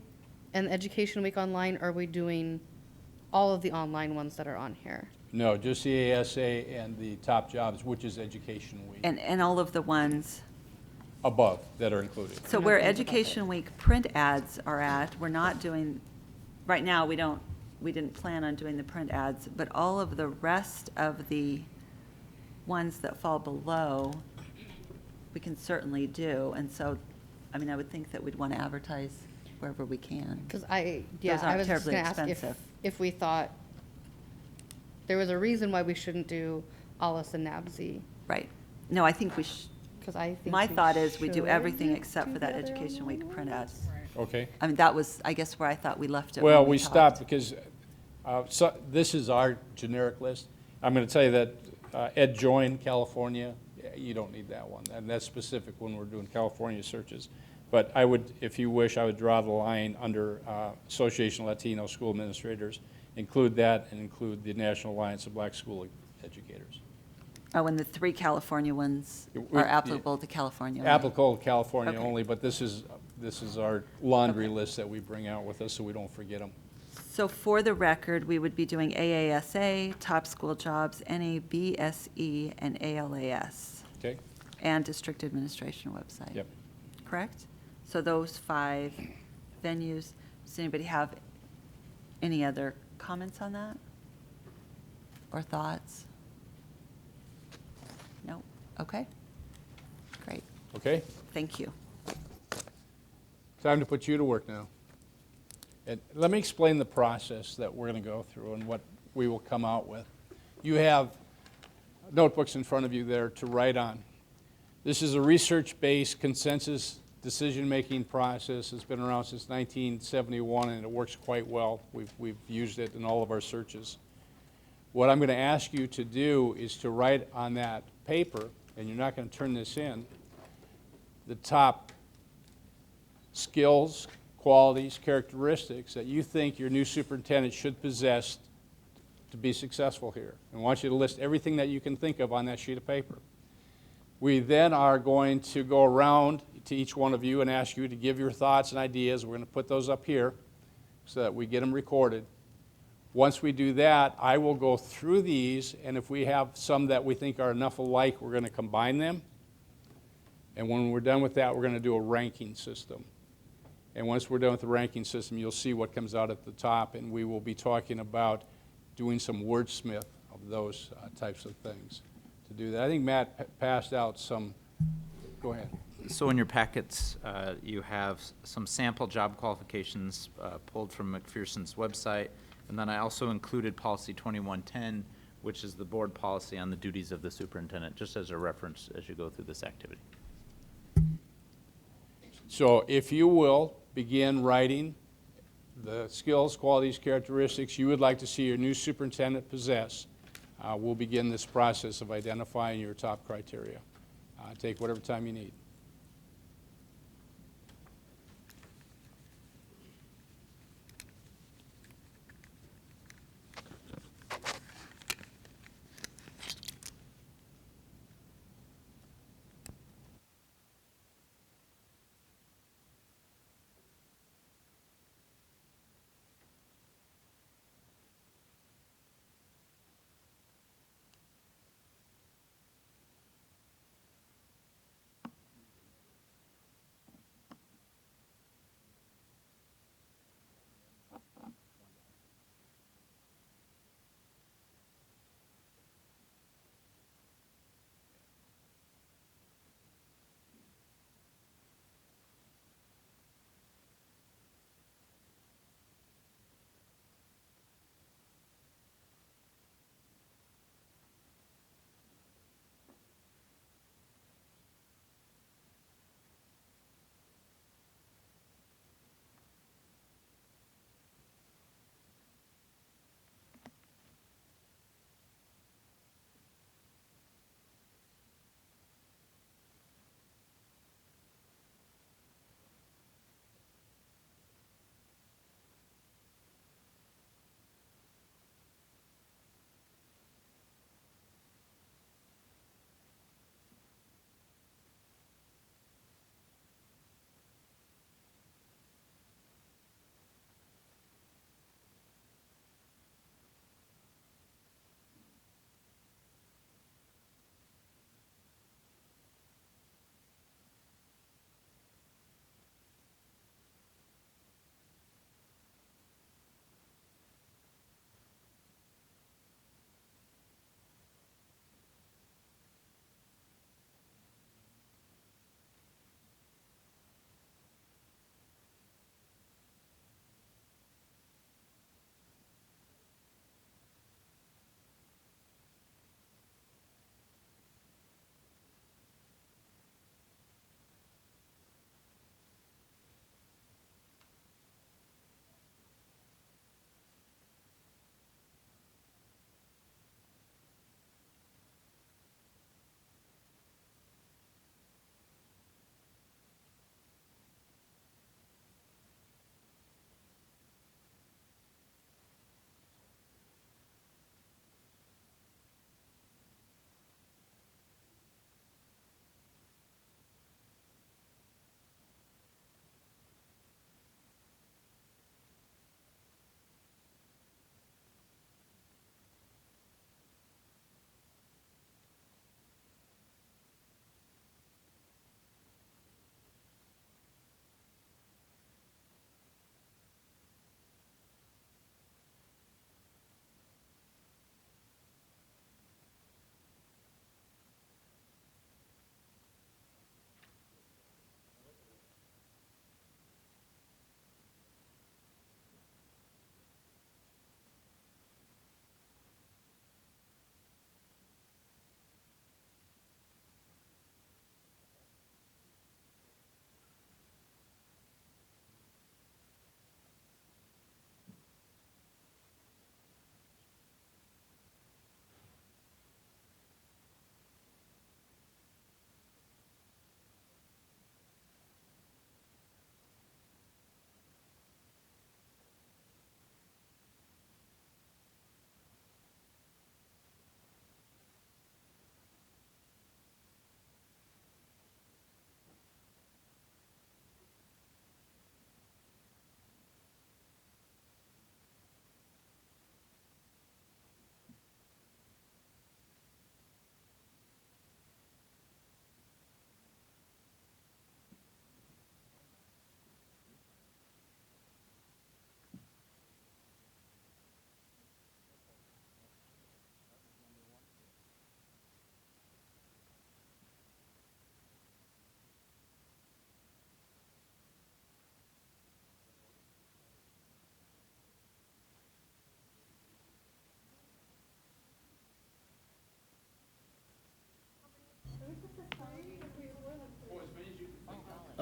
J: and the Education Week online, or are we doing all of the online ones that are on here?
E: No, just the ASA and the top jobs, which is Education Week,
A: And all of the ones.
E: above that are included.
A: So where Education Week print ads are at, we're not doing, right now, we didn't plan on doing the print ads, but all of the rest of the ones that fall below, we can certainly do. And so, I mean, I would think that we'd want to advertise wherever we can.
J: Because
A: Those
J: I
A: aren't
J: was just
A: terribly
J: gonna ask
A: expensive.
J: if we thought there was a reason why we shouldn't do Alice and Nabsy,
A: Right. No, I think
J: because I think
A: my
J: we
A: thought is we do
J: should
A: everything except
J: do
A: for
J: the
A: that
J: other
A: Education Week
J: online
A: print
J: ones.
A: ads.
E: Okay.
A: I mean, that was, I guess, where I thought we left it.
E: Well,
A: when
E: we
A: talked.
E: stopped because So this is our generic list. I'm going to tell you that Ed Join, California, you don't need that one. And that's specific when we're doing California searches. But I would, if you wish, I would draw the line under Association of Latino School Administrators, include that, and include the National Alliance of Black School Educators.
A: Oh, and the 3 California ones
E: We-
A: are applicable to California only.
E: Applicable to California
A: Okay.
E: only, but this is our laundry list that we bring out with us so we don't forget them.
A: So for the record, we would be doing AASA, Top School Jobs, NABSE, and ALAS,
E: Okay?
A: and District Administration website.
E: Yep.
A: Correct? So those 5 venues. Does anybody have any other comments on that? Or thoughts? No? Okay. Great.
E: Okay?
A: Thank you.
E: Time to put you to work now. And let me explain the process that we're going to go through and what we will come out with. You have notebooks in front of you there to write on. This is a research-based consensus decision-making process. It's been around since 1971, and it works quite well. We've used it in all of our searches. What I'm going to ask you to do is to write on that paper, and you're not going to turn this in, the top skills, qualities, characteristics that you think your new superintendent should possess to be successful here. And I want you to list everything that you can think of on that sheet of paper. We then are going to go around to each one of you and ask you to give your thoughts and ideas. We're going to put those up here so that we get them recorded. Once we do that, I will go through these, and if we have some that we think are enough alike, we're going to combine them. And when we're done with that, we're going to do a ranking system. And once we're done with the ranking system, you'll see what comes out at the top, and we will be talking about doing some wordsmith of those types of things to do that. I think Matt passed out some, go ahead.
B: So in your packets, you have some sample job qualifications pulled from McPherson's website. And then I also included policy 2110, which is the board policy on the duties of the superintendent, just as a reference as you go through this activity.
E: So if you will, begin writing the skills, qualities, characteristics you would like to see your new superintendent possess. We'll begin this process of identifying your top criteria. Take whatever time you need.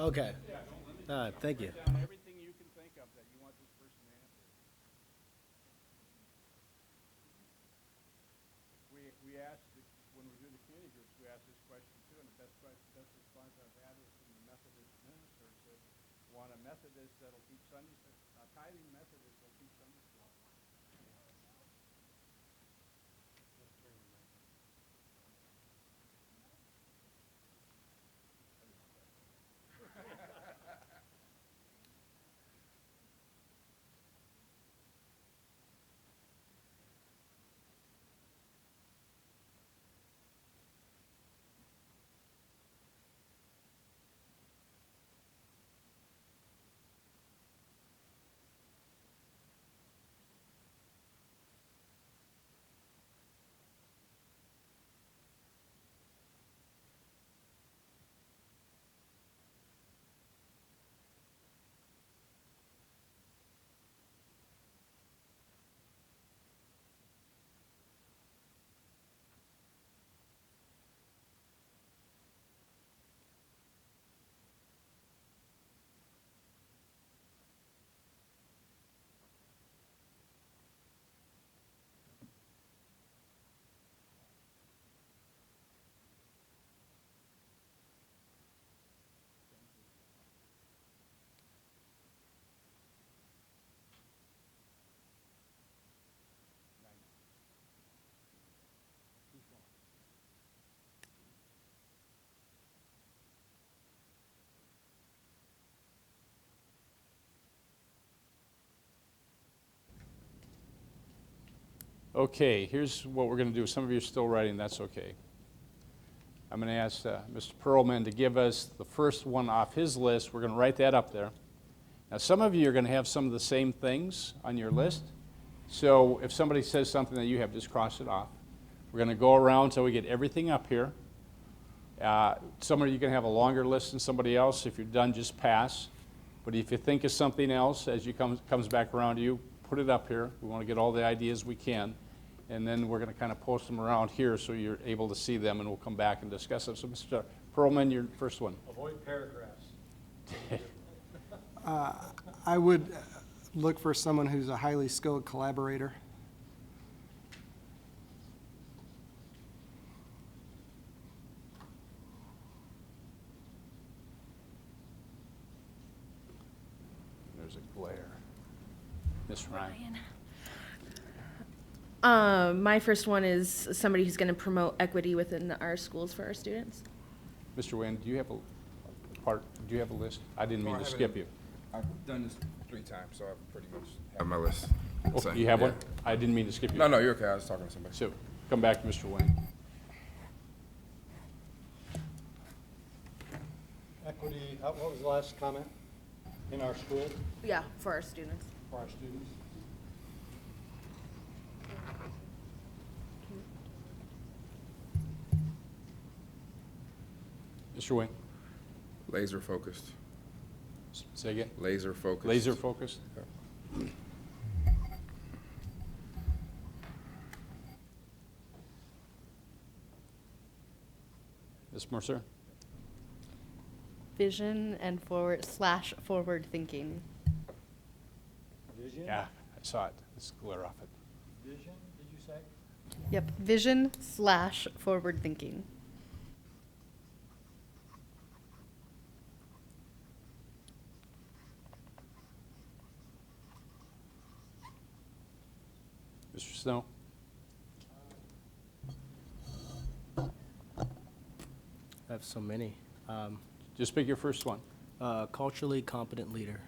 C: Okay. Thank you.
E: Everything you can think of that you want this person to answer. We asked, when we do the community groups, we ask this question too, and the best response I've had was from the Methodist minister, said, want a Methodist that'll teach Sunday, a tithing Methodist that'll teach Sunday school. Okay, here's what we're going to do. Some of you are still writing, that's okay. I'm going to ask Mr. Perlman to give us the first one off his list. We're going to write that up there. Now, some of you are going to have some of the same things on your list. So if somebody says something that you have, just cross it off. We're going to go around until we get everything up here. Some of you can have a longer list than somebody else. If you're done, just pass. But if you think of something else as you comes back around to you, put it up here. We want to get all the ideas we can. And then we're going to kind of post them around here so you're able to see them, and we'll come back and discuss them. So, Mr. Perlman, your first one.
F: Avoid paragraphs.
K: I would look for someone who's a highly skilled collaborator.
E: There's a glare. Ms. Ryan.
N: My first one is somebody who's going to promote equity within our schools for our students.
E: Mr. Wayne, do you have a list? I didn't mean to skip you.
M: I've done this 3 times, so I pretty much have my list.
E: Oh,
M: So,
E: you have
M: yeah.
E: one? I didn't mean to skip you.
M: No, you're okay. I was talking to somebody.
E: So, come back to Mr. Wayne.
F: Equity, what was the last comment? In our school,
N: Yeah, for our students.
F: for our students?
E: Mr. Wayne,
M: Laser focused.
E: say again.
M: Laser focused.
E: Laser focused? Ms. Mercer?
J: Vision and forward thinking.
F: Vision?
E: Yeah, I saw it. Let's glare off it.
F: Vision, did you say?
J: Yep, vision / forward thinking.
E: Mr. Snow?
C: I have so many.
E: Just pick your first one.
C: Culturally competent leader.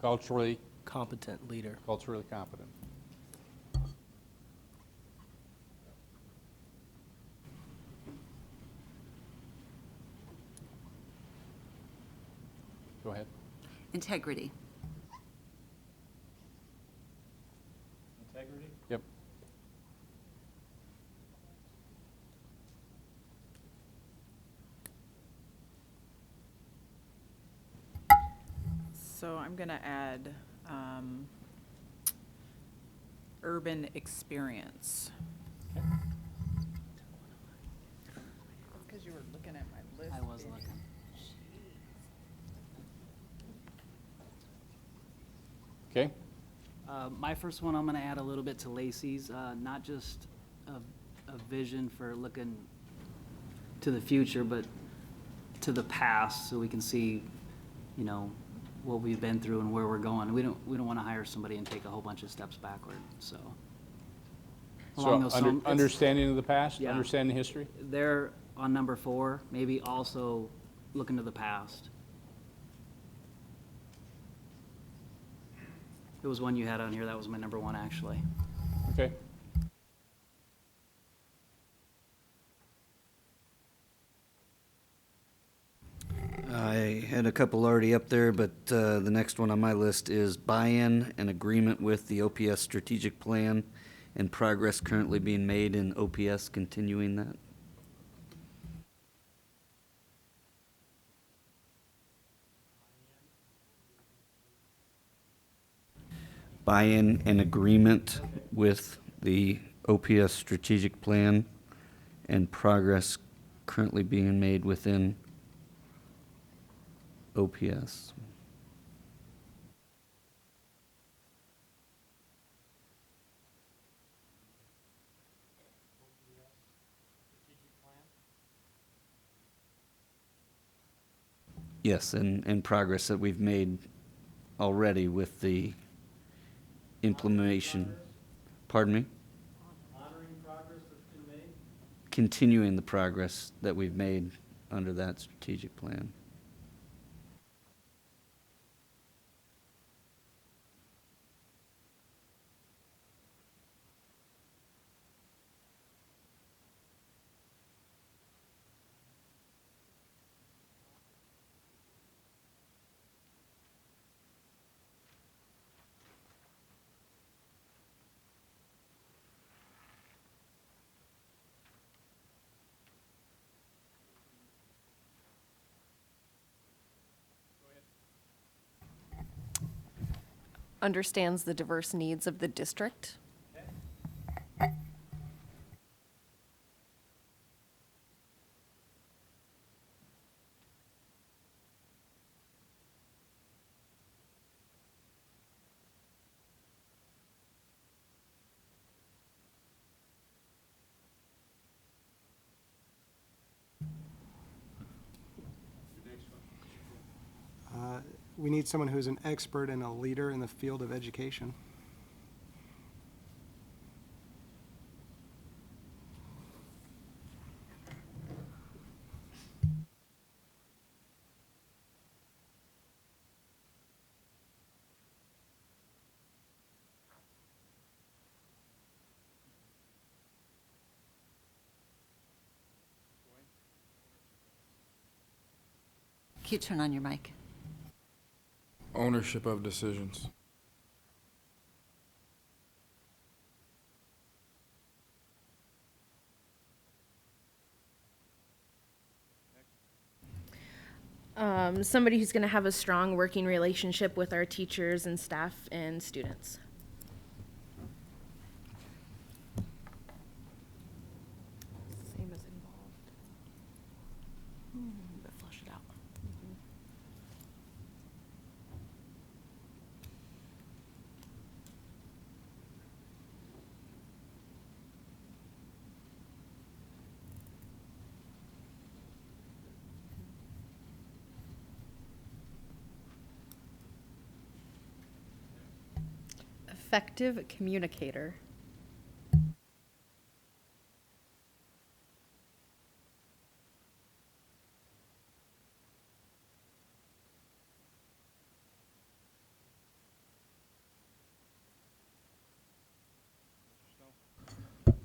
E: Culturally
C: Competent leader.
E: competent. Go ahead.
A: Integrity.
F: Integrity?
E: Yep.
D: So I'm gonna add, urban experience. Because you were looking at my list.
I: I was looking.
E: Okay?
O: My first one, I'm gonna add a little bit to Lacey's, not just a vision for looking to the future, but to the past, so we can see, you know, what we've been through and where we're going. We don't wanna hire somebody and take a whole bunch of steps backward, so. Along those it's-
E: Understanding of the past,
O: Yeah.
E: understanding history?
O: There, on number 4, maybe also looking to the past. It was one you had on here, that was my number 1, actually.
E: Okay.
L: I had a couple already up there, but the next one on my list is buy-in and agreement with the OPS strategic plan and progress currently being made in OPS continuing that. Buy-in and agreement with the OPS strategic plan and progress currently being made within OPS. Yes, and progress that we've made already with the implementation. Pardon me?
F: Honoring progress that's been made?
L: Continuing the progress that we've made under that strategic plan.
I: Understands the diverse needs of the district.
K: We need someone who's an expert and a leader in the field of education.
A: Can you turn on your mic?
M: Ownership of decisions.
N: Somebody who's gonna have a strong working relationship with our teachers and staff and students.
J: Same as involved. But flush it out. Effective communicator.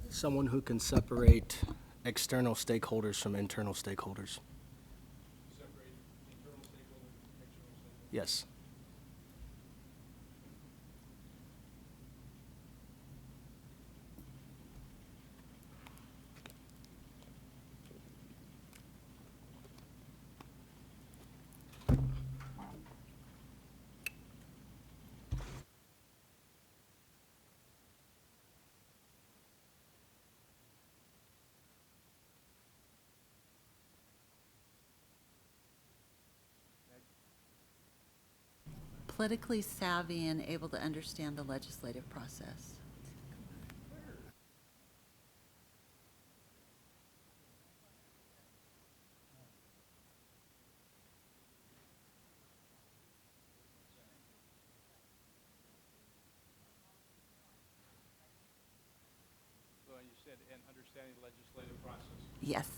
C: Someone who can separate external stakeholders from internal stakeholders. Yes.
A: politically savvy and able to understand the legislative process.
E: So you said, and understanding the legislative process.
A: Yes.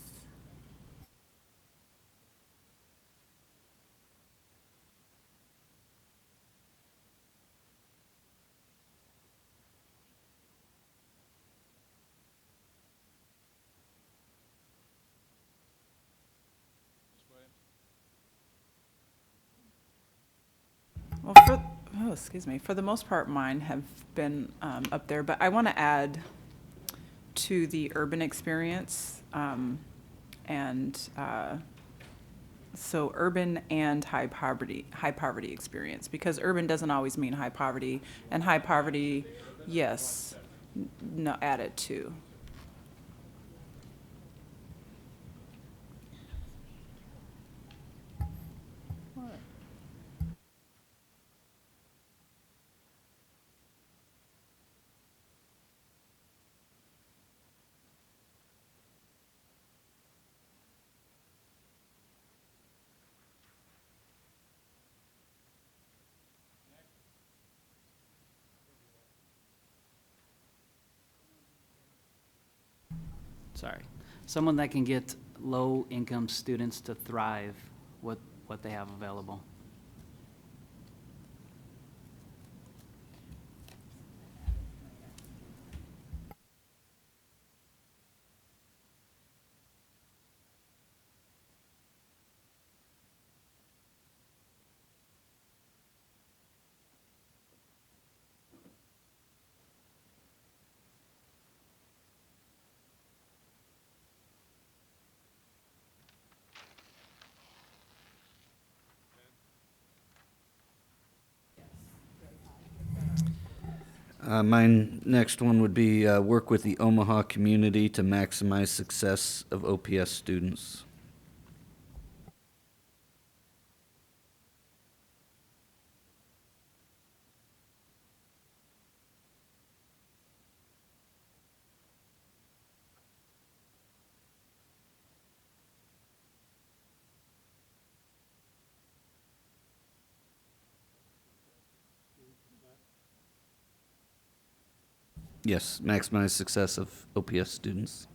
D: Well, for the most part, mine have been up there, but I want to add to the urban experience, and so urban and high poverty experience, because urban doesn't always mean high poverty, and high poverty, yes, no, add it too.
O: Sorry. Someone that can get low-income students to thrive with what they have available.
L: My next one would be work with the Omaha community to maximize success of OPS students. Yes, maximize success of OPS students.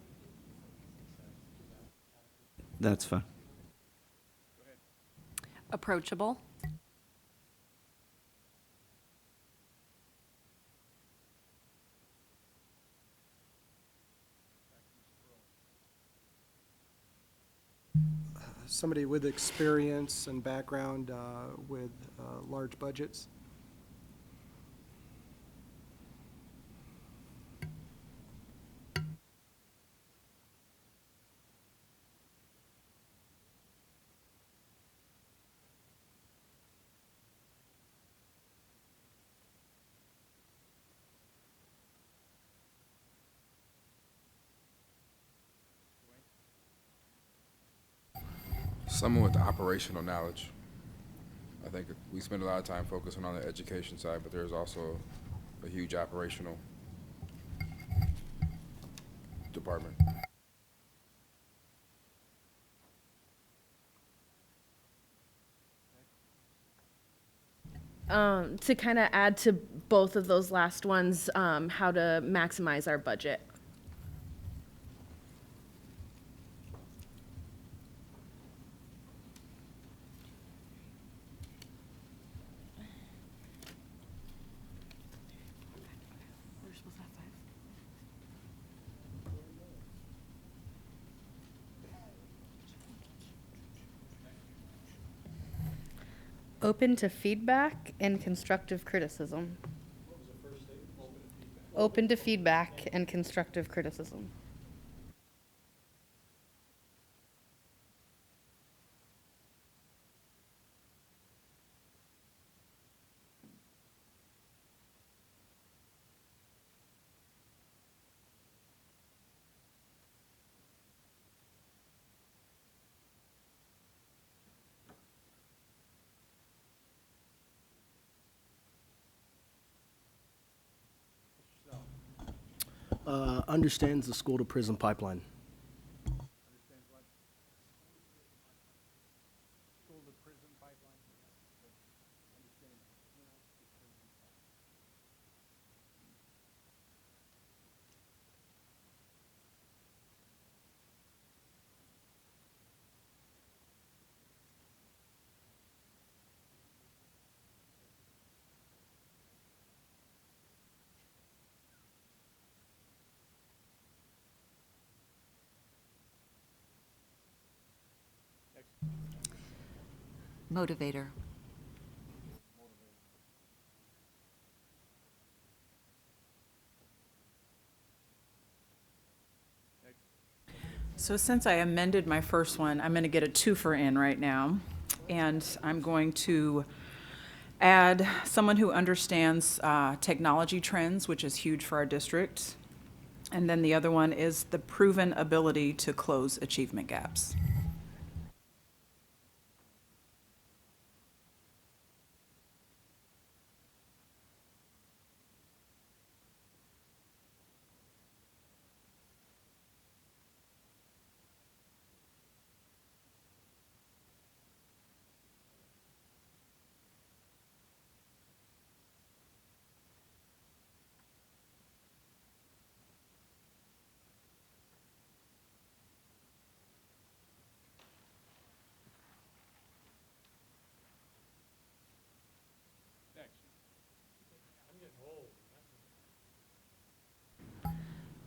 L: That's fine.
I: Approachable.
K: Somebody with experience and background with large budgets.
M: Someone with operational knowledge. I think we spend a lot of time focusing on the education side, but there's also a huge operational department.
N: To kind of add to both of those last ones, how to maximize our budget. Open to feedback and constructive criticism. Open to feedback and constructive criticism.
C: Understands the school-to-prison pipeline.
A: Motivator.
D: So since I amended my first one, I'm going to get a twofer in right now. And I'm going to add someone who understands technology trends, which is huge for our district. And then the other one is the proven ability to close achievement gaps.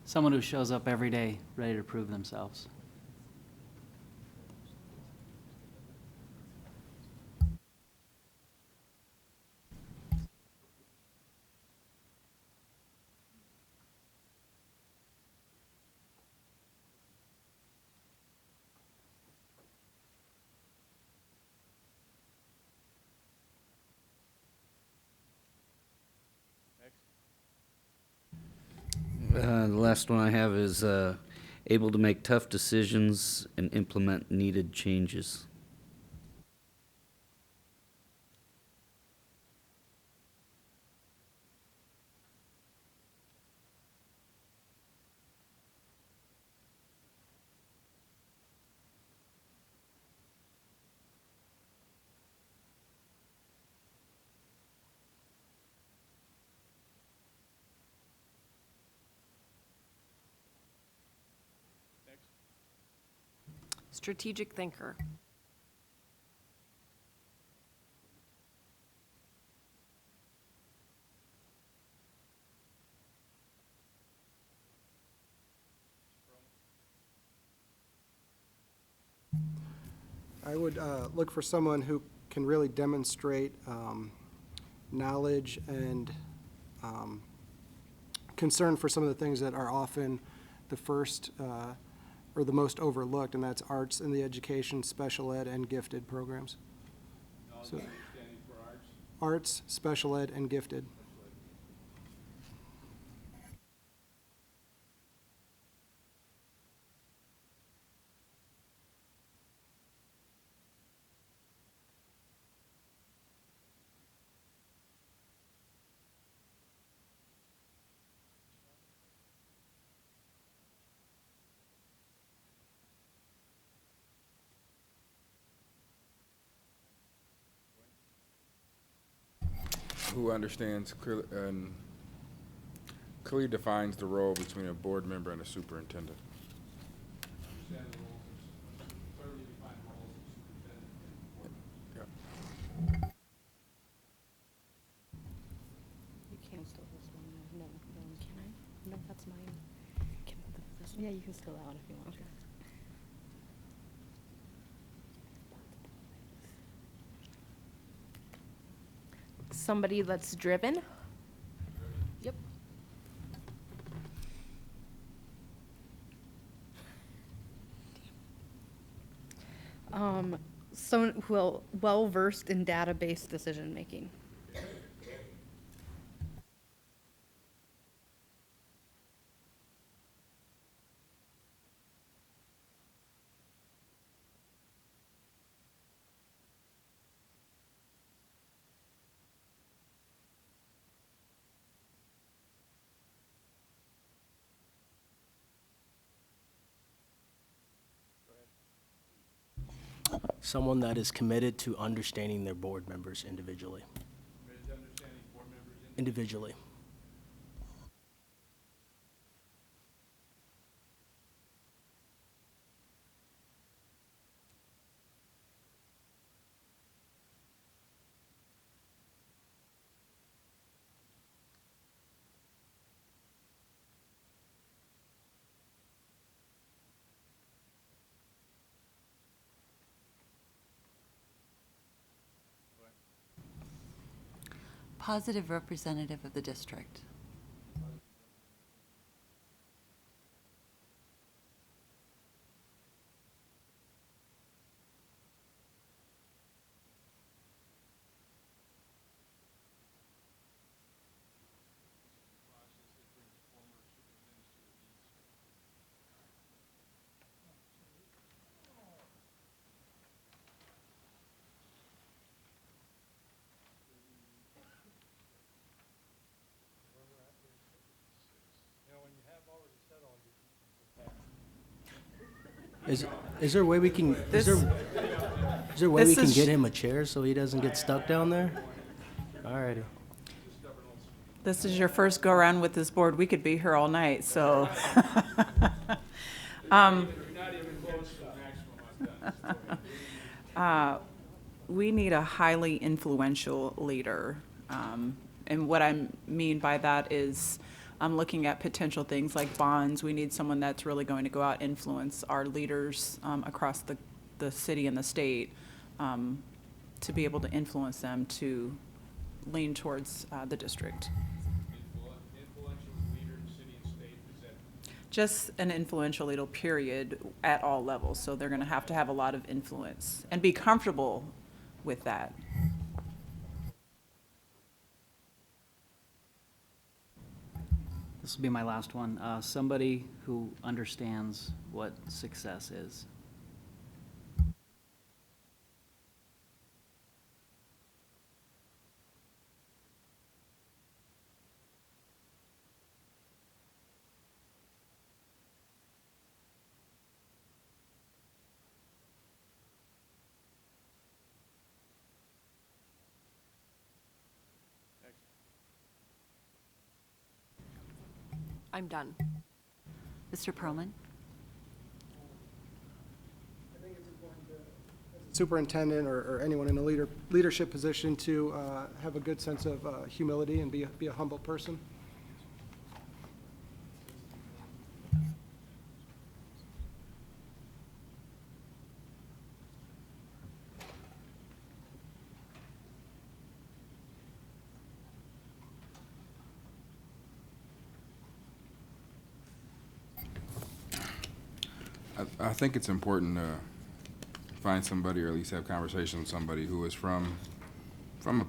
O: Someone who shows up every day, ready to prove themselves.
L: The last one I have is able to make tough decisions and implement needed changes.
I: Strategic thinker.
K: I would look for someone who can really demonstrate knowledge and concern for some of the things that are often the first or the most overlooked, and that's arts in the education, special ed, and gifted programs. So,
E: Standing for arts.
K: arts, special ed, and gifted.
M: Who understands clearly and clearly defines the role between a board member and a superintendent.
E: Understand the roles, clearly defined roles of superintendent and board members.
M: Yeah.
J: You can still this one. No, can I? No, that's mine. Can this one? Yeah, you can steal that one if you want.
N: Somebody that's driven. Yep.
J: Someone who well-versed in database decision-making.
C: Someone that is committed to understanding their board members individually. Individually.
A: Positive representative of the district.
C: Is there a way we can, is there a way we
D: this
C: can
D: is-
C: get him a chair so he doesn't get stuck down there? Alrighty.
D: This is your first go-around with this board. We could be here all night, so. We need a highly influential leader. And what I mean by that is, I'm looking at potential things like bonds. We need someone that's really going to go out, influence our leaders across the city and the state, to be able to influence them to lean towards the district. Just an influential leader, period, at all levels. So they're gonna have to have a lot of influence and be comfortable with that.
O: This will be my last one. Somebody who understands what success is.
I: I'm done.
A: Mr. Perlman?
K: Superintendent or anyone in a leadership position to have a good sense of humility and be a humble person.
M: I think it's important to find somebody, or at least have conversations with somebody who is from a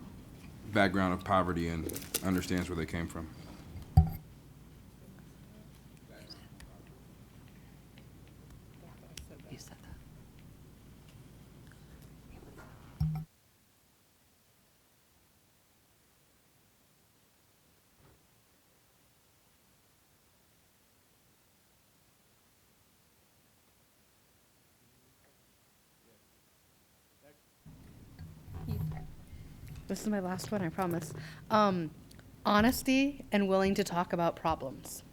M: background of poverty and understands where they came from.
A: You said that.
J: This is my last one, I promise. Honesty and willing to talk about problems.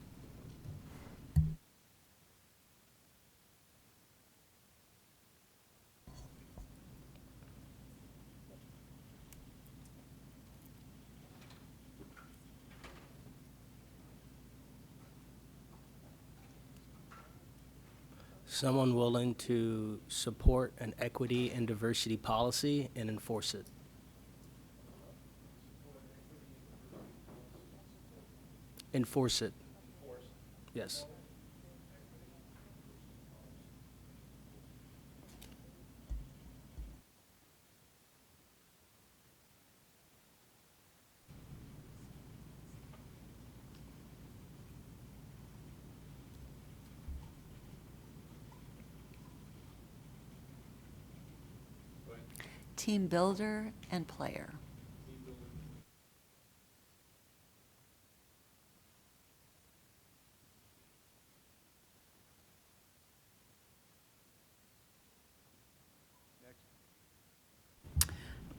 C: Someone willing to support an equity and diversity policy and enforce it. Enforce it. Yes.
A: Team builder and player.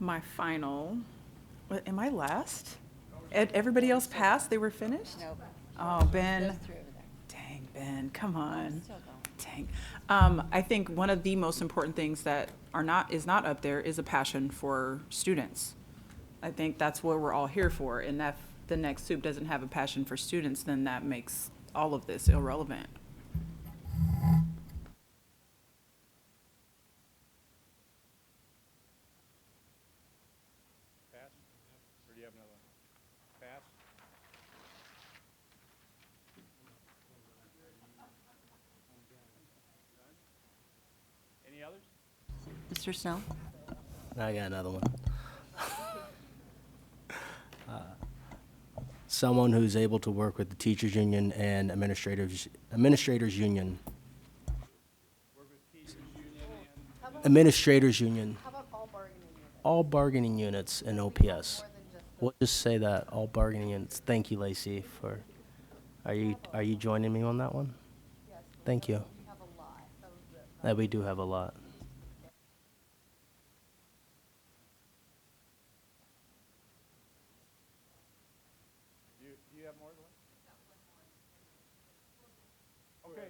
D: my final, what, am I last? Everybody else passed? They were finished?
A: Nope.
D: Oh, Ben. Dang, Ben, come on. Dang. I think one of the most important things that is not up there is a passion for students. I think that's what we're all here for, and if the next soup doesn't have a passion for students, then that makes all of this irrelevant.
F: Pass? Or do you have another one? Pass? Any others?
A: Mr. Snow?
C: I got another one. Someone who's able to work with the teachers union and administrators union.
F: Work with teachers union and.
C: Administrators union.
J: How about all bargaining units?
C: All bargaining units in OPS. We'll just say that, all bargaining units. Thank you, Lacey, for, are you joining me on that one? Thank you. That we do have a lot.
F: Do you have more than one? Okay.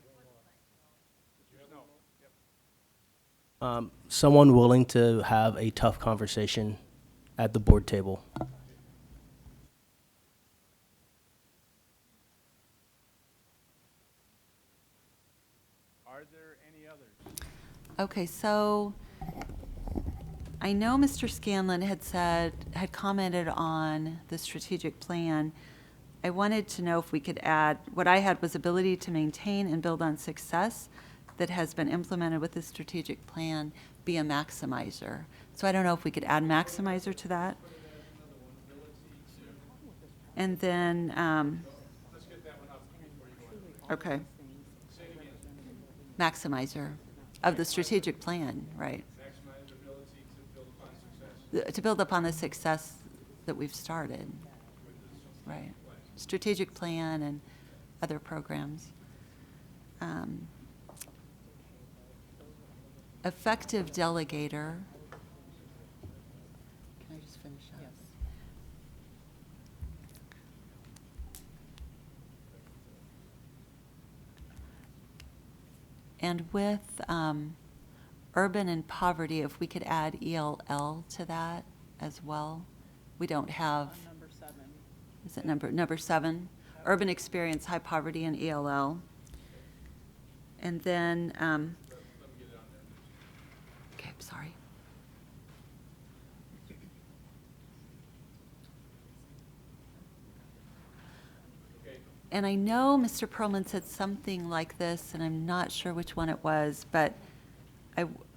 F: Mr. Snow, yep.
C: Someone willing to have a tough conversation at the board table.
F: Are there any others?
A: Okay, so I know Mr. Scanlon had commented on the strategic plan. I wanted to know if we could add, what I had was ability to maintain and build on success that has been implemented with the strategic plan, be a maximizer. So I don't know if we could add maximizer to that. And then,
F: Let's get that one up before you go on.
A: okay,
F: Say it again.
A: maximizer of the strategic plan, right?
F: Maximize ability to build upon success.
A: To build upon the success that we've started, right? Strategic plan and other programs. Effective delegator. Can I just finish up? Yes. And with urban and poverty, if we could add ELL to that as well. We don't have,
D: Number 7.
A: is it number 7? Urban experience, high poverty, and ELL. And then, okay, I'm sorry. And I know Mr. Perlman said something like this, and I'm not sure which one it was, but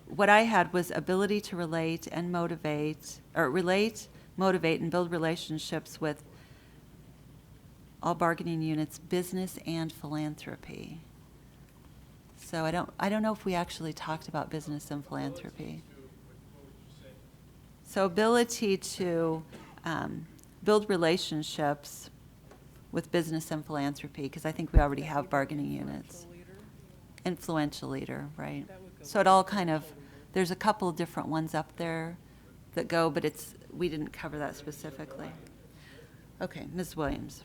A: what I had was ability to relate and motivate, or relate, motivate, and build relationships with all bargaining units, business and philanthropy. So I don't know if we actually talked about business and philanthropy. So ability to build relationships with business and philanthropy, because I think we already have bargaining units. Influential leader, right? So it all kind of, there's a couple different ones up there that go, but we didn't cover that specifically. Okay, Ms. Williams.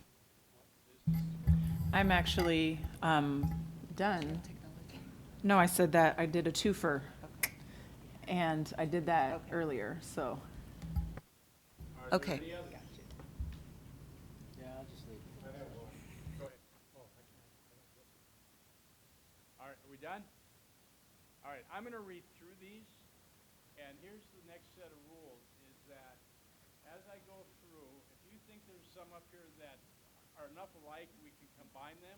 D: I'm actually done. No, I said that I did a twofer. And I did that earlier, so.
A: Okay.
O: Yeah, I'll just leave.
F: Go ahead. All right, are we done? All right, I'm going to read through these, and here's the next set of rules, is that as I go through, if you think there's some up here that are enough alike, we can combine them,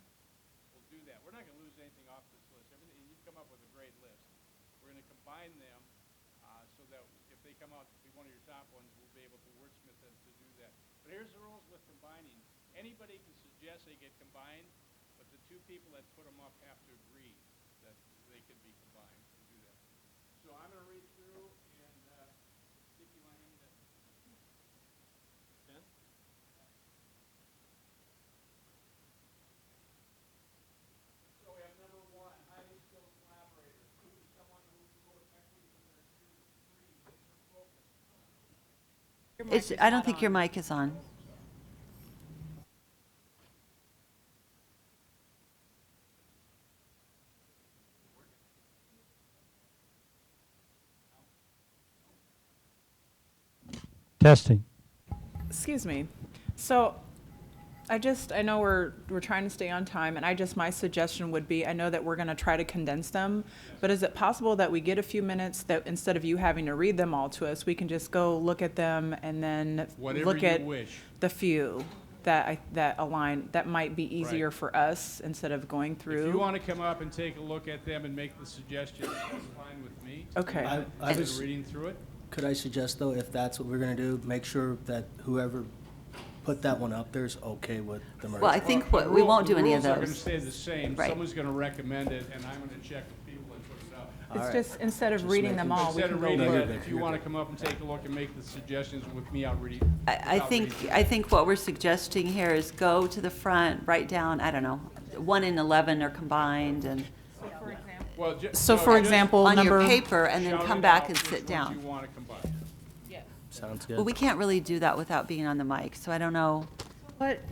F: we'll do that. We're not going to lose anything off this list. Everything, you've come up with a great list. We're going to combine them so that if they come out to be one of your top ones, we'll be able to wordsmith them to do that. But here's the rules with combining. Anybody can suggest they get combined, but the two people that put them up have to agree that they can be combined and do that. So I'm going to read through, and Dick, you want to hand me that pen? So we have number 1, highly skilled collaborator. 2, someone who will go with equity with their students. 3, laser focused.
A: It's,
D: is
A: I don't
D: not
A: think your
D: on.
A: mic is on.
F: Testing.
D: Excuse me. So I know we're trying to stay on time, and my suggestion would be, I know that we're gonna try to condense them, but is it possible that we get a few minutes that instead of you having to read them all to us, we can just go look at them and then
E: Whatever
D: look
E: you
D: at
E: wish.
D: the few that align, that might be easier
E: Right.
D: for us instead of going through?
E: If you want to come up and take a look at them and make the suggestions, that's fine with me.
D: Okay.
C: I
E: Instead
C: was-
E: of reading through it.
C: Could I suggest, though, if that's what we're gonna do, make sure that whoever put that one up there is okay with the merger?
A: Well, I think
E: Well,
A: we won't do
E: the
A: any of
E: rules are going to
A: those.
E: stay the same.
A: Right.
E: Someone's going to recommend it, and I'm going to check with people and put it up.
C: All
D: It's
C: right.
D: just, instead of
C: Just
D: reading them
C: making-
D: all, we
E: Instead
D: can
E: of
D: go
E: reading
C: No, you're
E: it,
C: good,
E: if you
C: you're
E: want to
C: good.
E: come up and take a look and make the suggestions with me, I'll read.
A: I think what we're suggesting here is go to the front, write down, I don't know, 1 and 11 are combined, and
E: Well,
D: So for example,
A: on your
D: number,
A: paper, and then
E: shout
A: come
E: it
A: back
E: out
A: and
E: which
A: sit
E: ones
A: down.
E: you want to combine.
C: Sounds
A: Well,
C: good.
A: we can't really do that without being on the mic, so I don't know.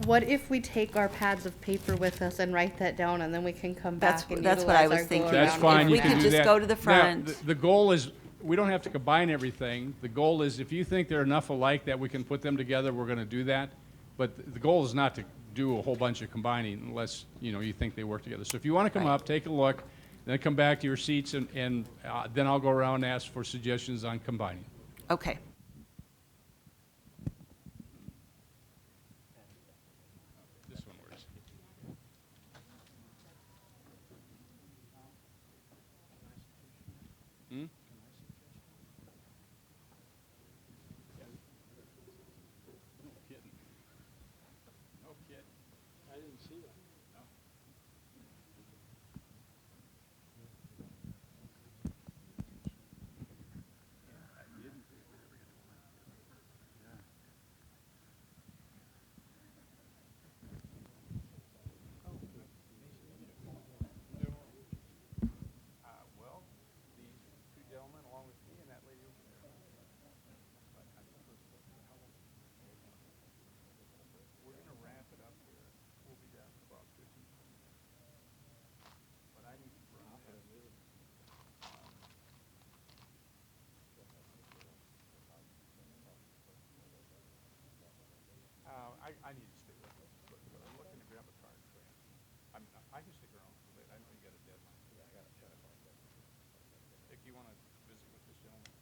J: What if we take our pads of paper with us and write that down, and then we can come
A: That's-
J: back and
A: that's what I
J: utilize
A: was
J: our
A: thinking.
J: go-around?
E: That's fine,
A: If
E: you
A: we
E: can
A: could
E: do
A: just
E: that.
A: go to the
E: Now,
A: front.
E: the goal is, we don't have to combine everything. The goal is, if you think they're enough alike that we can put them together, we're going to do that. But the goal is not to do a whole bunch of combining unless, you think they work together. So if you want to come up, take a look, then come back to your seats, and then I'll go around and ask for suggestions on combining.
A: Okay.
E: This one works. Hmm? No kidding. No kidding.
F: I didn't see that.
E: Well, these two gentlemen along with me and that lady over there. We're gonna wrap it up here. We'll be done in about 15 minutes. But I need to run ahead. I need to stay with us, but I'm looking to grab a car and cram. I can stick around for a bit. I know you got a deadline. Yeah, I got a deadline. Dick, you wanna visit with this gentleman?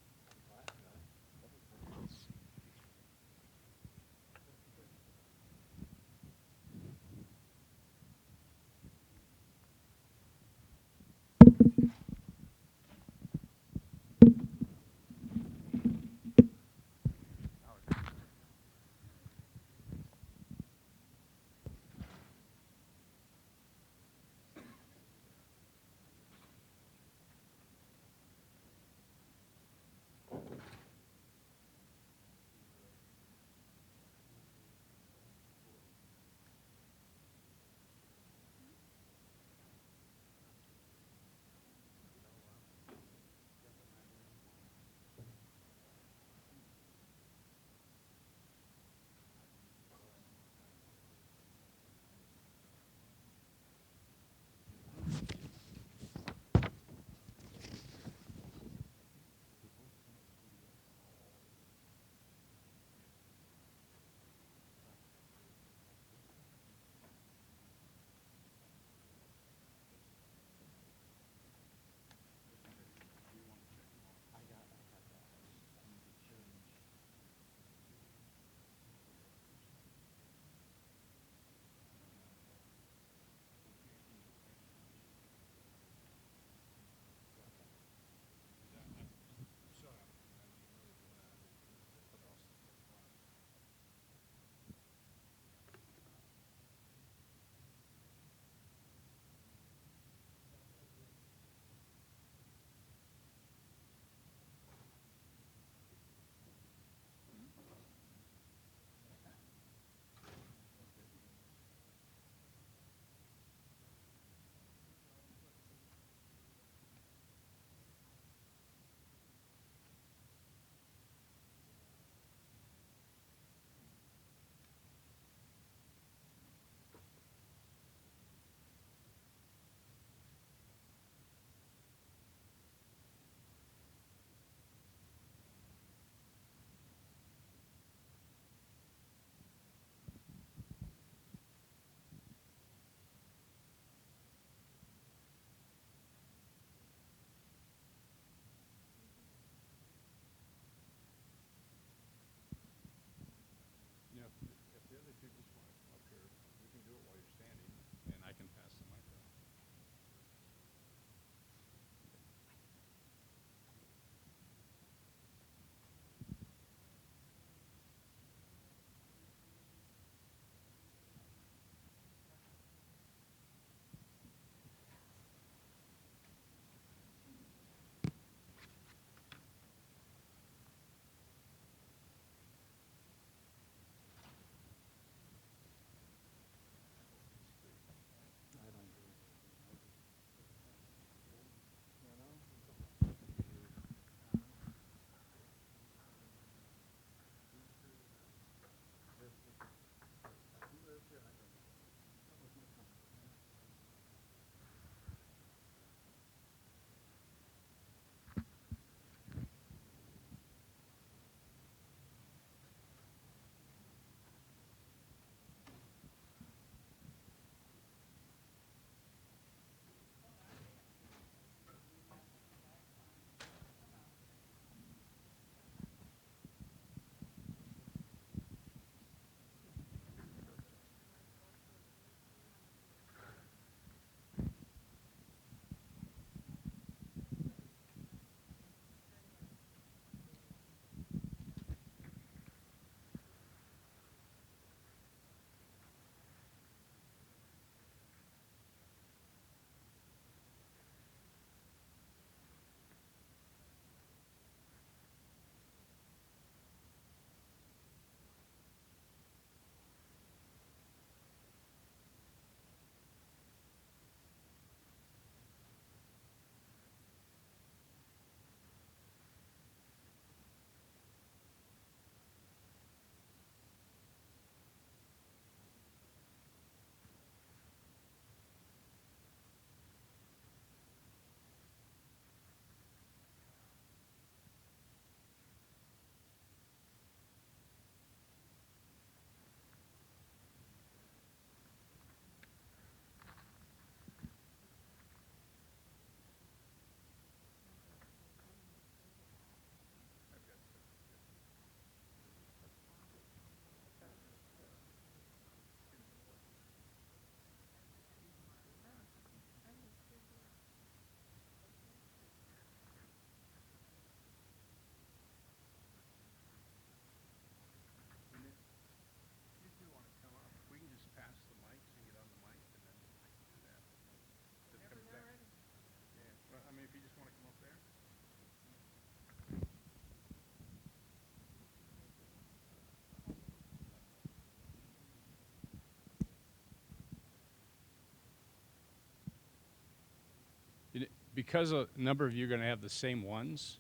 E: because a number of you are going to have the same ones,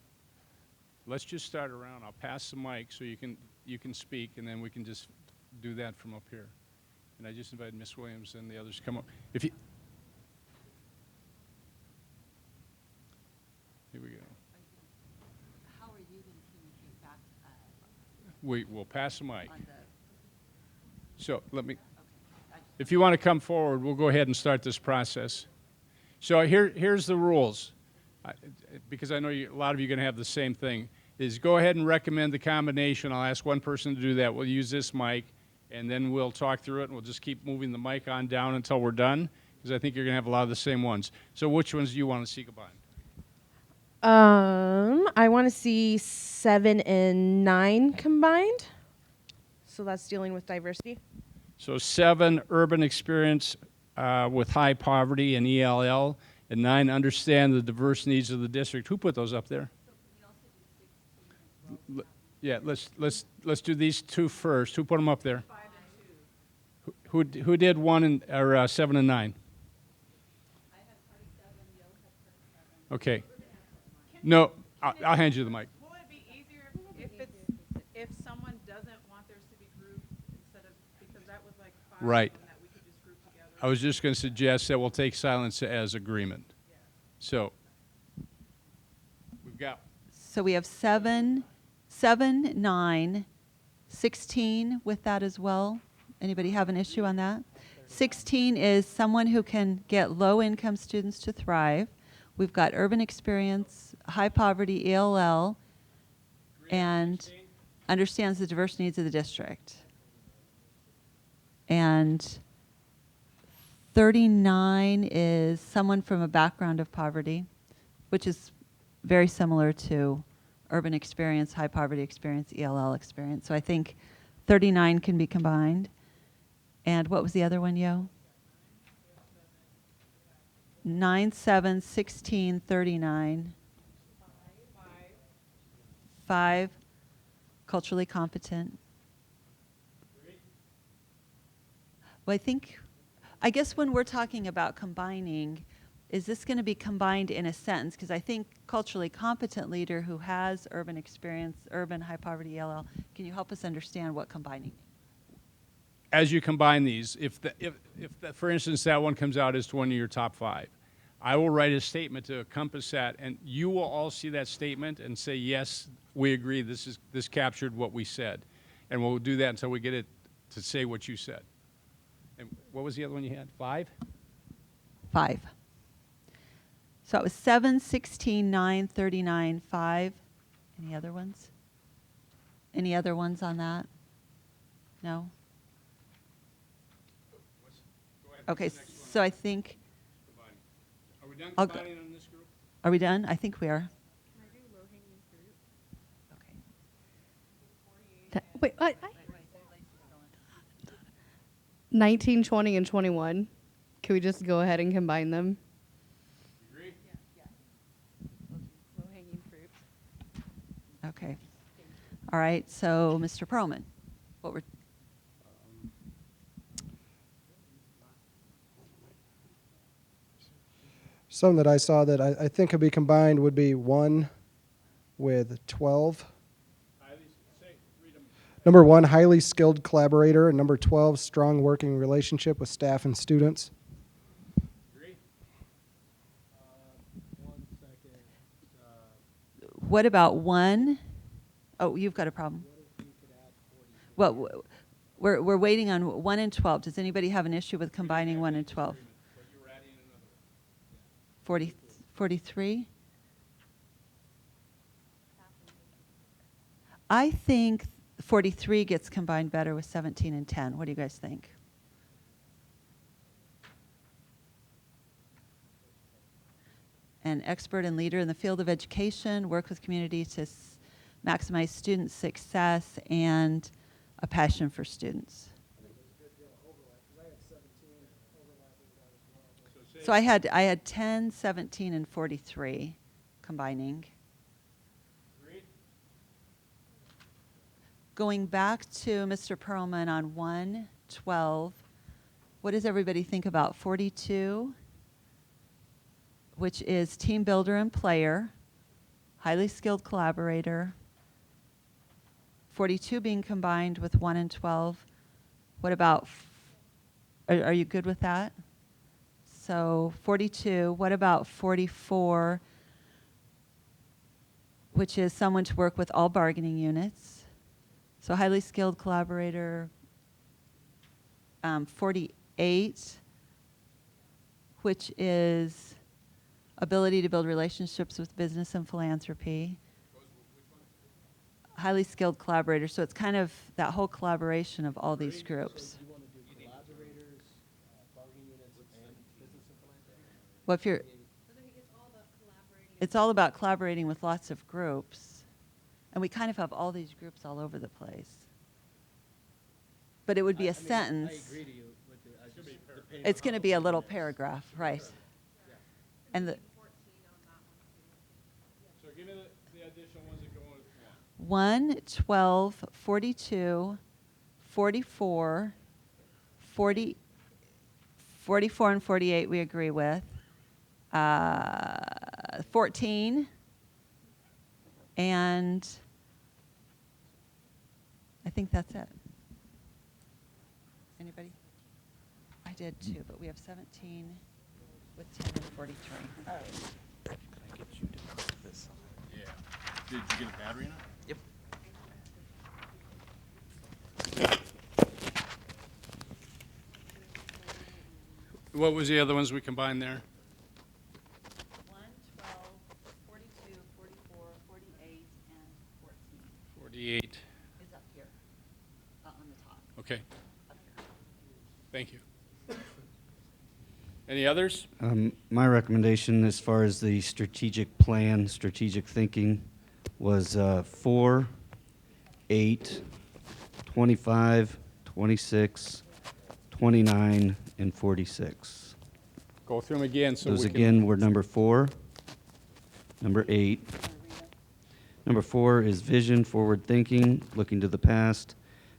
E: let's just start around. I'll pass the mic so you can speak, and then we can just do that from up here. And I just invited Ms. Williams and the others to come up. If you, here we go.
A: How are you going to communicate back
E: We will pass the mic.
A: on the,
E: So let me,
A: okay.
E: if you want to come forward, we'll go ahead and start this process. So here's the rules, because I know a lot of you are going to have the same thing, is go ahead and recommend the combination. I'll ask one person to do that. We'll use this mic, and then we'll talk through it, and we'll just keep moving the mic on down until we're done, because I think you're going to have a lot of the same ones. So which ones do you want to see combined?
N: I want to see 7 and 9 combined. So that's dealing with diversity.
E: So 7, urban experience with high poverty and ELL, and 9, understand the diverse needs of the district. Who put those up there? Yeah, let's do these 2 first. Who put them up there? 5 and 2. Who did 1 and or 7 and 9? I had 27. Yo had 27. Okay. No, I'll hand you the mic.
D: Will it be easier if someone doesn't want theirs to be grouped instead of, because that was like 5
E: Right.
D: that we could just group together?
E: I was just going to suggest that we'll take silence as agreement.
D: Yeah.
E: So we've got
A: So we have 7, 9, 16 with that as well. Anybody have an issue on that? 16 is someone who can get low-income students to thrive. We've got urban experience, high poverty, ELL, and understands the diverse needs of the district. And 39 is someone from a background of poverty, which is very similar to urban experience, high poverty experience, ELL experience. So I think 39 can be combined. And what was the other one, Yo? 9, 7, 16, 39. 5, culturally competent. Well, I guess when we're talking about combining, is this going to be combined in a sentence? Because I think culturally competent leader who has urban experience, urban high poverty ELL, can you help us understand what combining?
E: as you combine these, for instance, that one comes out as one of your top 5, I will write a statement to encompass that, and you will all see that statement and say, yes, we agree, this captured what we said. And we'll do that until we get it to say what you said. And what was the other one you had? 5?
A: 5. So it was 7, 16, 9, 39, 5. Any other ones? Any other ones on that? No? Okay, so I think,
E: Are we done
A: I'll go-
E: combining on this group?
A: are we done? I think we are.
J: Wait, 19, 20, and 21. Can we just go ahead and combine them?
E: Agree?
J: Low-hanging fruit.
A: Okay. All right, so Mr. Perlman, what were,
K: Some that I saw that I think could be combined would be 1 with 12. Number 1, highly skilled collaborator, and number 12, strong working relationship with staff and students.
E: Agree?
C: One second.
A: what about 1? Oh, you've got a problem. Well, we're waiting on 1 and 12. Does anybody have an issue with combining 1 and 12? 43? I think 43 gets combined better with 17 and 10. What do you guys think? An expert and leader in the field of education, work with community to maximize student success, and a passion for students. So I had 10, 17, and 43 combining. Going back to Mr. Perlman on 1, 12, what does everybody think about 42? which is team builder and player, highly skilled collaborator. 42 being combined with 1 and 12. What about, are you good with that? So 42, what about 44, which is someone to work with all bargaining units? So highly skilled collaborator. 48, which is ability to build relationships with business and philanthropy. Highly skilled collaborator, so it's kind of that whole collaboration of all these groups. Well, if you're, it's all about collaborating with lots of groups, and we kind of have all these groups all over the place. But it would be a sentence.
C: I agree to you with the,
A: It's going to be a little paragraph, right? And the
E: So give me the additional ones that go with
A: 1, 12, 42, 44, 40, 44 and 48 we agree with. 14, and I think that's it. Anybody? I did too, but we have 17 with 10 and 43. All right.
B: Can I get you to mark this?
F: Yeah. Did you get a battery in it?
B: Yep.
E: What was the other ones we combined there?
A: 1, 12, 42, 44, 48, and 14
E: 48.
A: is up here, on the top.
E: Okay,
A: Up here.
E: thank you. Any others?
L: My recommendation as far as the strategic plan, strategic thinking, was 4, 8, 25, 26, 29, and 46.
E: Go through them again so
L: Those
E: we can.
L: again were number 4, number 8. Number 4 is vision, forward thinking, looking to the past.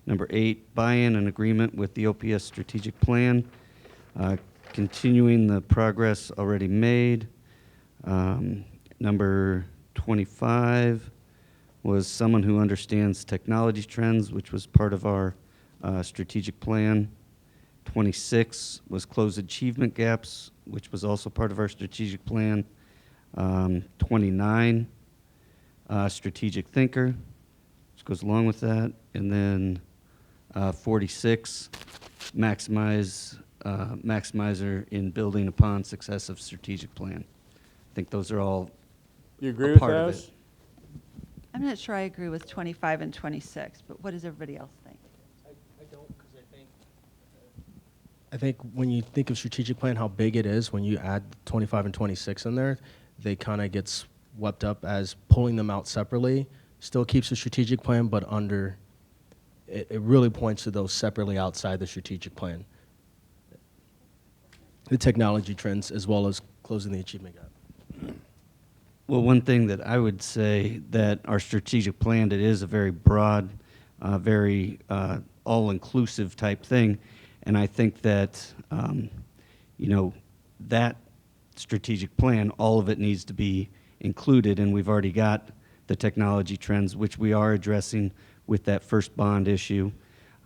L: Number 8, buy-in and agreement with the OPS strategic plan, continuing the progress already made. Number 25 was someone who understands technology trends, which was part of our strategic plan. 26 was close achievement gaps, which was also part of our strategic plan. 29, strategic thinker, which goes along with that. And then 46, maximizer in building upon success of strategic plan. I think those are all
E: You agree
L: a
E: with
L: part of
E: those?
L: it.
A: I'm not sure I agree with 25 and 26, but what does everybody else think?
C: I don't, because I think when you think of strategic plan, how big it is, when you add 25 and 26 in there, they kind of get swept up as pulling them out separately. Still keeps the strategic plan, but under, it really points to those separately outside the strategic plan. The technology trends as well as closing the achievement gap.
L: Well, one thing that I would say that our strategic plan, it is a very broad, very all-inclusive type thing. And I think that, that strategic plan, all of it needs to be included. And we've already got the technology trends, which we are addressing with that first bond issue.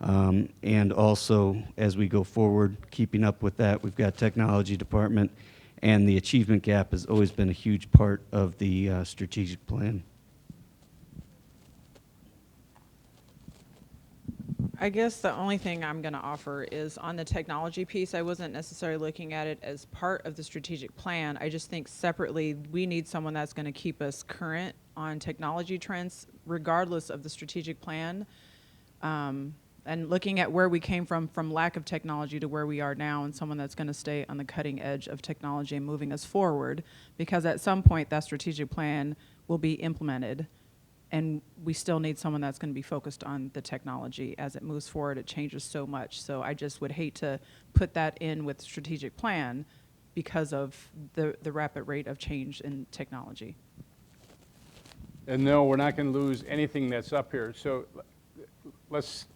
L: And also, as we go forward, keeping up with that, we've got technology department, and the achievement gap has always been a huge part of the strategic plan.
D: I guess the only thing I'm going to offer is on the technology piece, I wasn't necessarily looking at it as part of the strategic plan. I just think separately, we need someone that's going to keep us current on technology trends, regardless of the strategic plan. And looking at where we came from lack of technology to where we are now, and someone that's going to stay on the cutting edge of technology and moving us forward, because at some point that strategic plan will be implemented, and we still need someone that's going to be focused on the technology. As it moves forward, it changes so much. So I just would hate to put that in with strategic plan because of the rapid rate of change in technology.
E: And no, we're not going to lose anything that's up here. So let's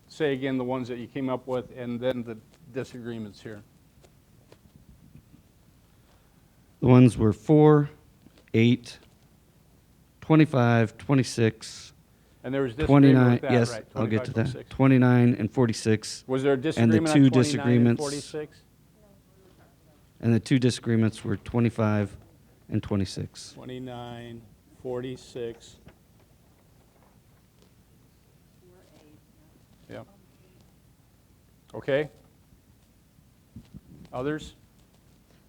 E: say again the ones that you came up with and then the disagreements here.
L: The ones were 4, 8, 25, 26,
E: And there was disagreement
L: 29,
E: with that,
L: yes,
E: right?
L: I'll get to
E: 25,
L: that.
E: 26.
L: 29 and 46.
E: Was there a
L: And the
E: disagreement on
L: two
E: 29 and
L: disagreements,
E: 46?
L: and the two disagreements were 25 and 26.
E: 29, 46. Yep. Okay. Others?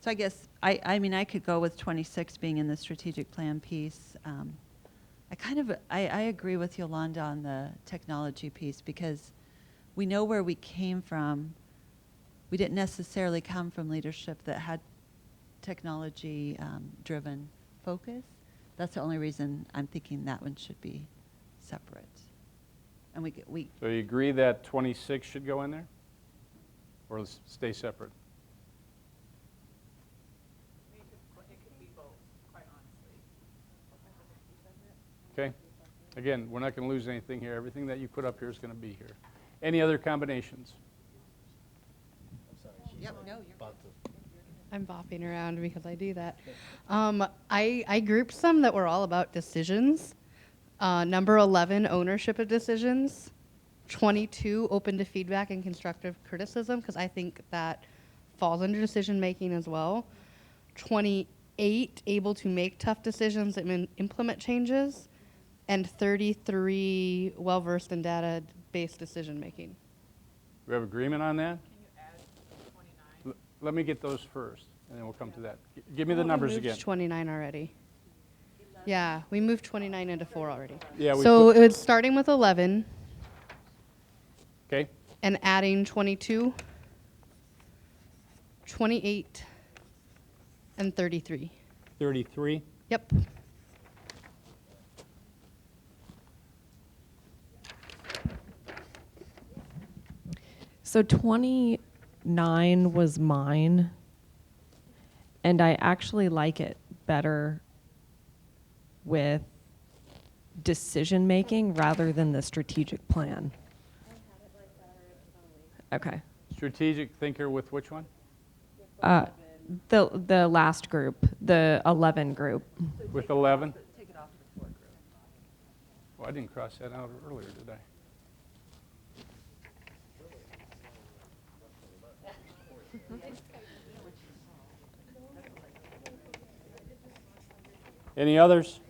A: So I guess, I mean, I could go with 26 being in the strategic plan piece. I agree with Yolanda on the technology piece because we know where we came from. We didn't necessarily come from leadership that had technology driven focus. That's the only reason I'm thinking that one should be separate. And we
E: So you agree that 26 should go in there? Or stay separate? Okay. Again, we're not going to lose anything here. Everything that you put up here is going to be here. Any other combinations?
A: Yep, no,
J: I'm bopping around because I do that. I grouped some that were all about decisions. Number 11, ownership of decisions. 22, open to feedback and constructive criticism, because I think that falls under decision-making as well. 28, able to make tough decisions and implement changes. And 33, well-versed in data-based decision-making.
E: We have agreement on that? Let me get those first, and then we'll come to that. Give me the numbers again.
J: We moved 29 already. Yeah, we moved 29 into 4 already.
E: Yeah, we
J: so
E: put-
J: it's starting with 11
E: Okay,
J: and adding 22, 28, and 33.
E: 33.
J: Yep.
P: So 29 was mine, and I actually like it better with decision-making rather than the strategic plan. Okay.
E: Strategic thinker with which one?
P: The last group, the 11 group.
E: With 11? Well, I didn't cross that out earlier, did I? Any others?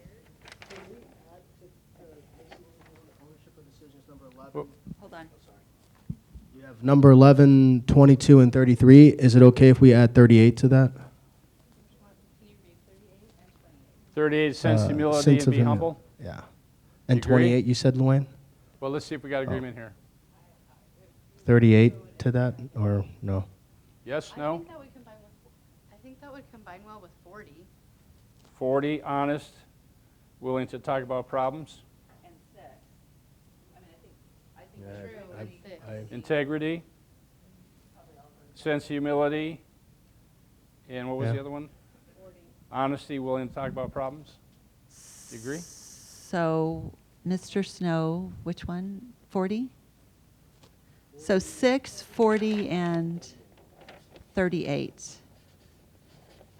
A: Hold on.
C: You have number 11, 22, and 33. Is it okay if we add 38 to that?
E: 38, sense humility
C: sense
E: and
C: of
E: be
C: humil-
E: humble?
C: Yeah. And
E: You agree?
C: 28, you said, Luann?
E: Well, let's see if we got agreement here.
C: 38 to that, or no?
E: Yes, no?
J: I think that would combine well with 40.
E: 40, honest, willing to talk about problems.
A: And 6. I mean, I think
E: Integrity, sense of humility, and what was
C: Yeah.
E: the other one? Honesty, willing to talk about problems. You agree?
A: So, Mr. Snow, which one? 40? So 6, 40, and 38.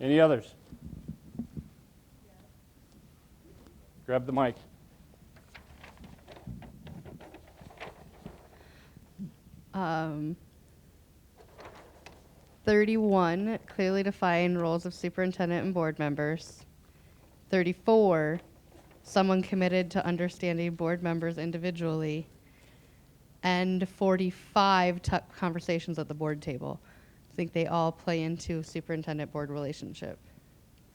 E: Any others? Grab the mic.
J: Um, 31, clearly define roles of superintendent and board members. 34, someone committed to understanding board members individually. And 45, tough conversations at the board table. I think they all play into superintendent-board relationship.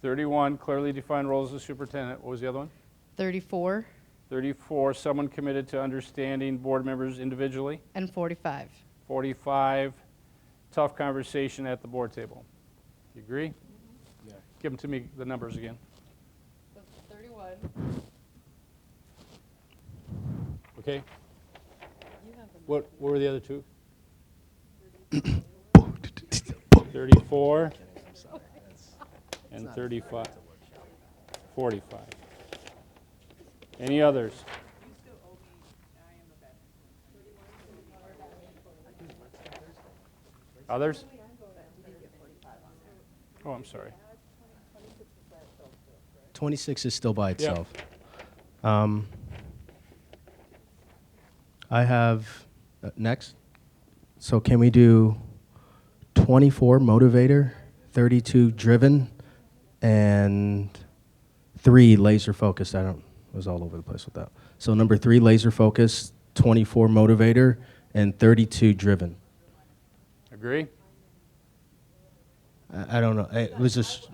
E: 31, clearly defined roles as superintendent. What was the other one?
J: 34
E: 34, someone committed to understanding board members individually.
J: and 45.
E: 45, tough conversation at the board table. You agree?
C: Yeah.
E: Give them to me, the numbers again.
J: 31.
E: Okay? What were the other two? 34 and 35. 45. Any others? Others? Oh, I'm sorry.
C: 26 is still by
E: Yep.
C: itself. I have, next. So can we do 24 motivator, 32 driven, and 3 laser focused? I was all over the place with that. So number 3 laser focused, 24 motivator, and 32 driven.
E: Agree?
C: I don't know. It was just.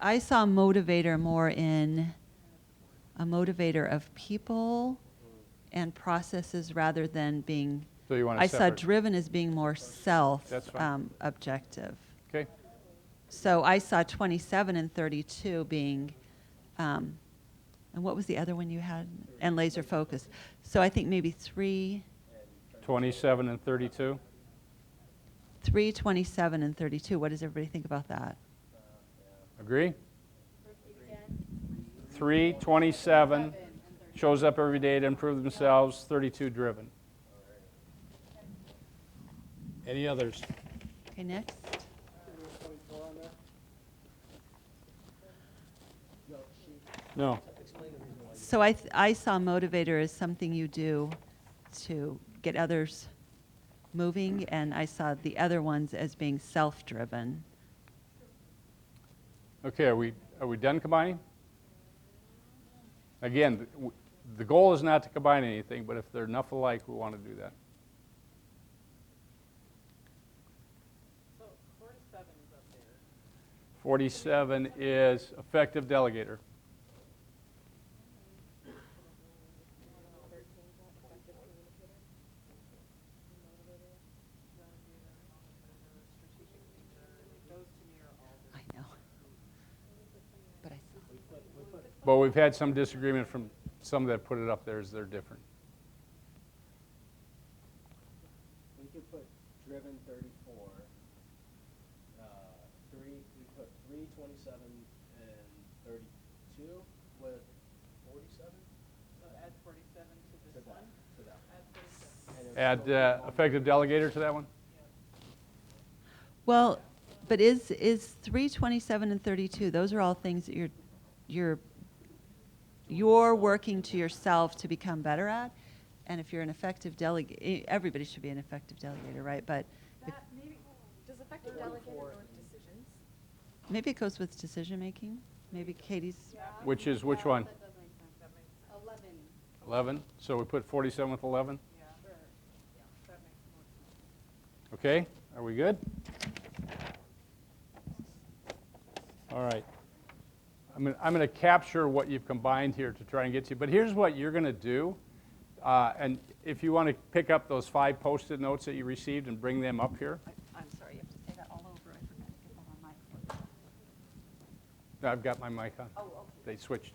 A: I saw motivator more in a motivator of people and processes rather than being.
E: So you want to
A: I saw
E: separate?
A: driven as being more self
E: That's fine.
A: objective.
E: Okay.
A: So I saw 27 and 32 being, and what was the other one you had? And laser focus. So I think maybe 3,
E: 27 and 32?
A: 27, and 32. What does everybody think about that?
E: Agree? 3, 27, shows up every day to improve themselves, 32 driven. Any others?
A: Okay, next.
E: No.
A: So I saw motivator as something you do to get others moving, and I saw the other ones as being self-driven.
E: Okay, are we done combining? Again, the goal is not to combine anything, but if they're enough alike, we want to do that.
D: So 47 is up there.
E: 47 is effective delegator.
A: I know. But I saw.
E: But we've had some disagreement from some that put it up there as they're different.
C: We could put driven 34. 3, we put 3, 27, and 32 with 47?
D: So add 47 to this one.
C: To that.
D: Add 47.
E: Add effective delegator to that one?
A: Well, but is 3, 27, and 32, those are all things that you're working to yourself to become better at? And if you're an effective delegate, everybody should be an effective delegator, right? But if,
N: Does effective delegator go with decisions?
A: maybe it goes with decision-making. Maybe Katie's,
E: Which is which one?
J: 11.
E: 11. So we put 47 with 11?
D: Yeah. That makes more sense.
E: Okay, are we good? All right. I'm going to capture what you've combined here to try and get to, but here's what you're going to do. And if you want to pick up those 5 Post-it notes that you received and bring them up here.
A: I'm sorry, you have to say that all over. I forgot to get that on my phone.
E: No, I've got my mic on.
A: Oh, okay.
E: They switched.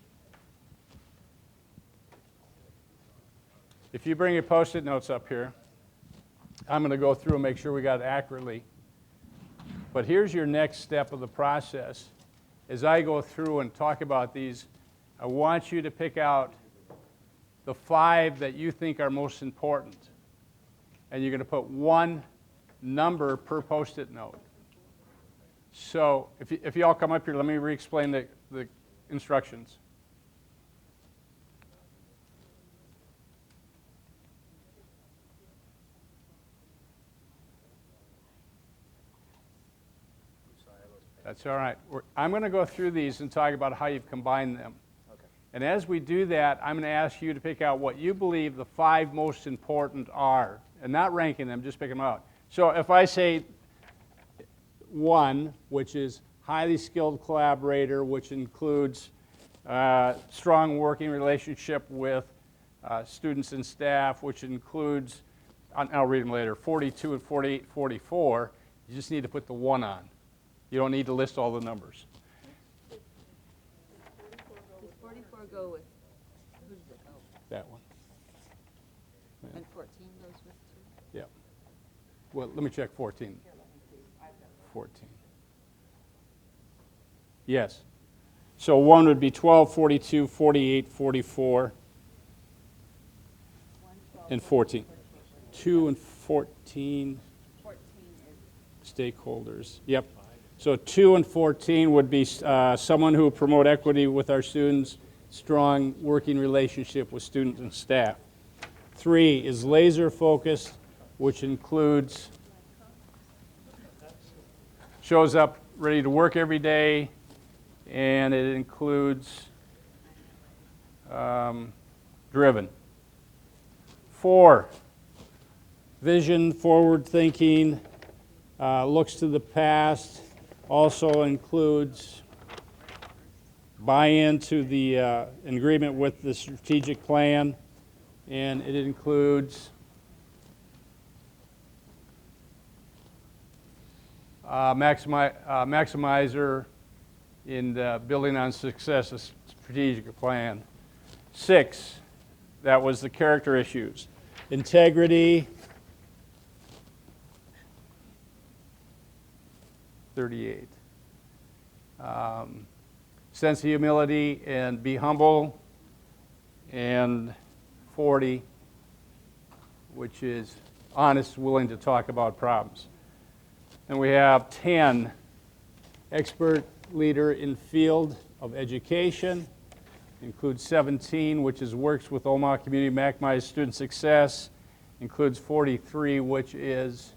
E: If you bring your Post-it notes up here, I'm going to go through and make sure we got it accurately. But here's your next step of the process. As I go through and talk about these, I want you to pick out the 5 that you think are most important. And you're going to put 1 number per Post-it note. So if you all come up here, let me re-explain the instructions. That's all right. I'm going to go through these and talk about how you've combined them.
C: Okay.
E: And as we do that, I'm going to ask you to pick out what you believe the 5 most important are. And not ranking them, just pick them out. So if I say 1, which is highly skilled collaborator, which includes strong working relationship with students and staff, which includes, I'll read them later, 42 and 48, 44, you just need to put the 1 on. You don't need to list all the numbers.
A: Does 44 go with, who does it go?
E: That one.
A: And 14 goes with 2?
E: Yeah. Well, let me check 14. 14. Yes. So 1 would be 12, 42, 48, 44, and 14. 2 and 14. stakeholders. Yep. So 2 and 14 would be someone who will promote equity with our students, strong working relationship with students and staff. 3 is laser focused, which includes shows up ready to work every day, and it includes driven. 4, vision, forward thinking, looks to the past, also includes buy-in to the agreement with the strategic plan, and it includes maximizer in building on success of strategic plan. 6, that was the character issues. Integrity, 38. Sense of humility and be humble, and 40, which is honest, willing to talk about problems. And we have 10, expert leader in field of education, includes 17, which is works with Omaha community to maximize student success, includes 43, which is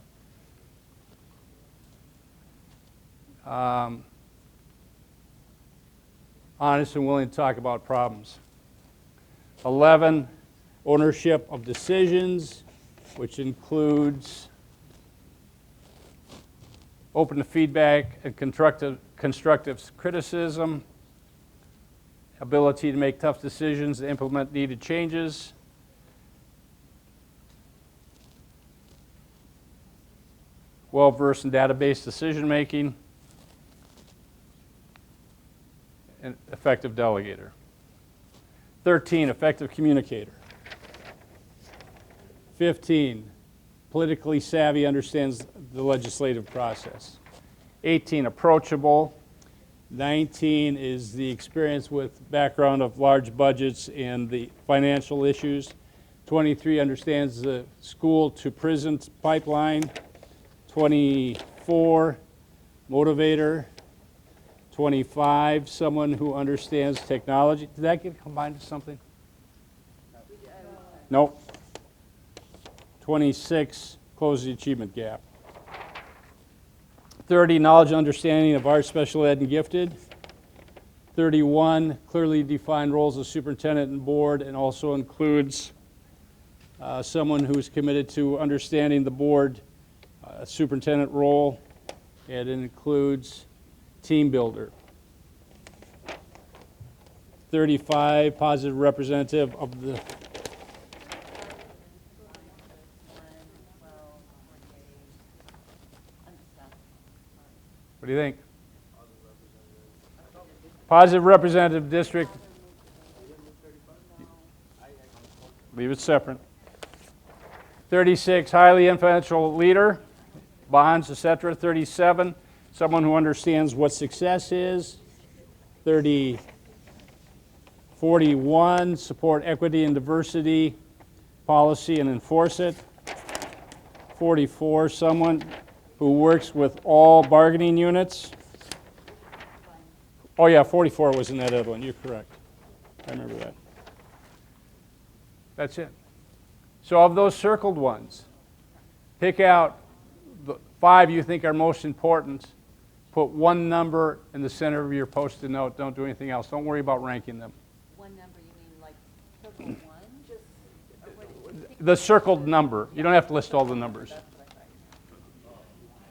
E: honest and willing to talk about problems. 11, ownership of decisions, which includes open to feedback and constructive criticism, ability to make tough decisions and implement needed changes. Well-versed in database decision-making, and effective delegator. 13, effective communicator. 15, politically savvy, understands the legislative process. 18, approachable. 19 is the experience with background of large budgets and the financial issues. 23, understands the school to prison pipeline. 24, motivator. 25, someone who understands technology. Did that get combined to something? Nope. 26, close the achievement gap. 30, knowledge and understanding of art, special ed, and gifted. 31, clearly defined roles of superintendent and board, and also includes someone who's committed to understanding the board superintendent role, and it includes team builder. 35, positive representative of the What do you think? Positive representative district. Leave it separate. 36, highly influential leader, bonds, etc. 37, someone who understands what success is. 41, support equity and diversity policy and enforce it. 44, someone who works with all bargaining units. Oh yeah, 44 was in that other one, you're correct. I remember that. That's it. So of those circled ones, pick out the 5 you think are most important, put one number in the center of your Post-it note, don't do anything else. Don't worry about ranking them.
A: One number, you mean like circle one? Just, or what,
E: The circled number. You don't have to list all the numbers.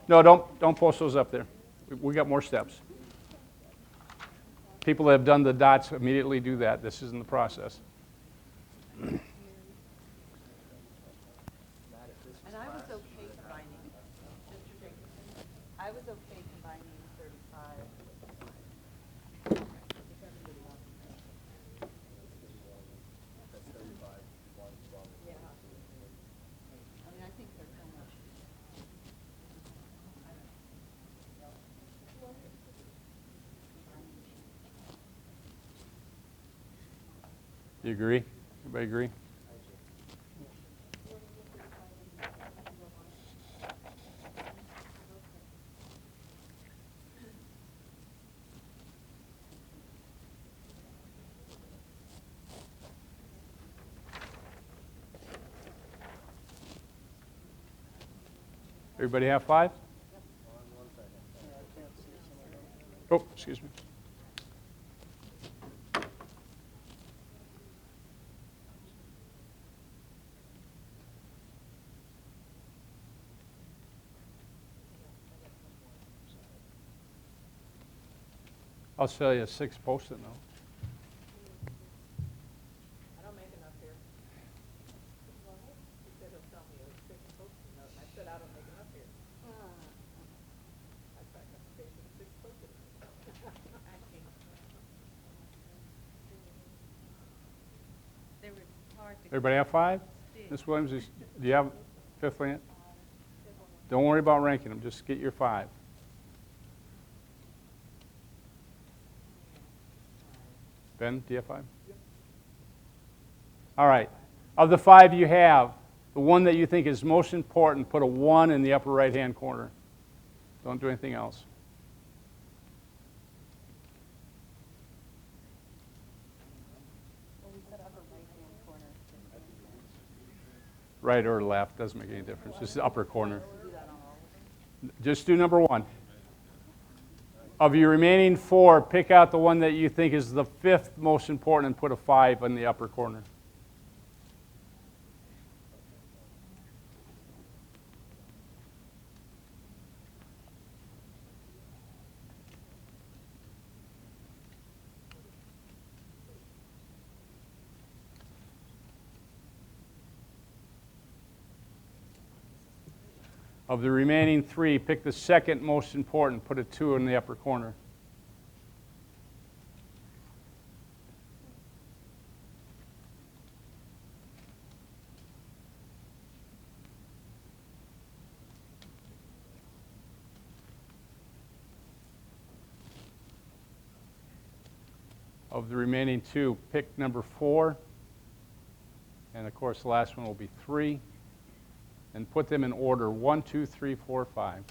E: No, don't post those up there. We got more steps. People that have done the dots immediately do that. This isn't the process.
A: And I was okay combining, Mr. Jacobson, I was okay combining 35. Yeah. I mean, I think there's so much.
E: You agree? Everybody agree? Everybody have 5? Oh, excuse me. I'll sell you a 6 Post-it note.
D: I don't make enough here. He said he'll sell me a 6 Post-it note, and I said I don't make enough here. I tried to pay for the 6 Post-it notes.
E: Everybody have 5? Ms. Williams, do you have 5th one yet? Don't worry about ranking them, just get your 5. Ben, do you have 5? All right. Of the 5 you have, the one that you think is most important, put a 1 in the upper right-hand corner. Don't do anything else. Right or left, doesn't make any difference. Just the upper corner. Just do number 1. Of your remaining 4, pick out the one that you think is the 5th most important and put a 5 in the upper corner. Of the remaining 3, pick the 2nd most important, put a 2 in the upper corner. Of the remaining 2, pick number 4, and of course the last one will be 3. And put them in order 1, 2, 3, 4, 5.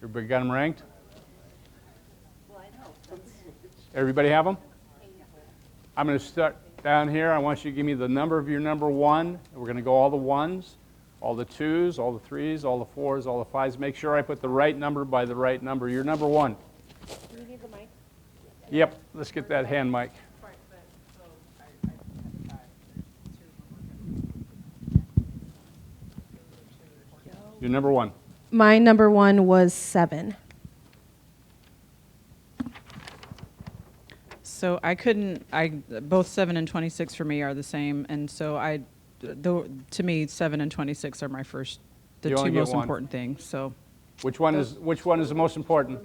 E: Everybody got them ranked? Everybody have them? I'm going to start down here. I want you to give me the number of your number 1. We're going to go all the 1s, all the 2s, all the 3s, all the 4s, all the 5s. Make sure I put the right number by the right number. Your number 1.
N: Do you need the mic?
E: Yep, let's get that hand mic. Your number 1.
N: My number 1 was 7.
D: So I couldn't, both 7 and 26 for me are the same, and so to me, 7 and 26 are my first, the
E: You only
D: two
E: get
D: most
E: one.
D: important things, so.
E: Which one is the most important?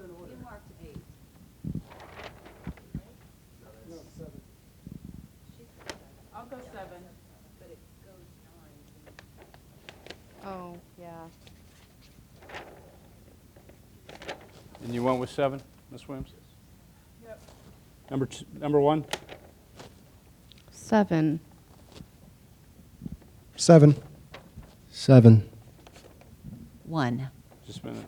D: I'll go 7.
J: Oh, yeah.
E: And you went with 7, Ms. Williams? Yep. Number 1?
J: 7.
K: 7.
C: 7.
A: 1.
E: Just a minute.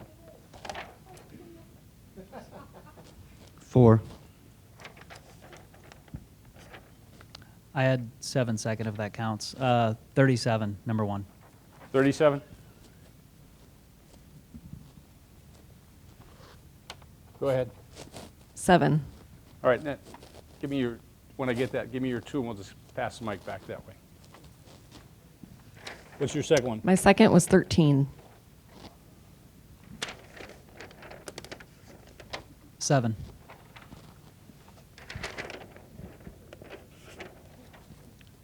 L: 4.
O: I had 7 second, if that counts. 37, number 1.
E: 37? Go ahead.
P: 7.
E: All right, now, give me your, when I get that, give me your 2, and we'll just pass the mic back that way. What's your second one?
P: My second was 13.
O: 7.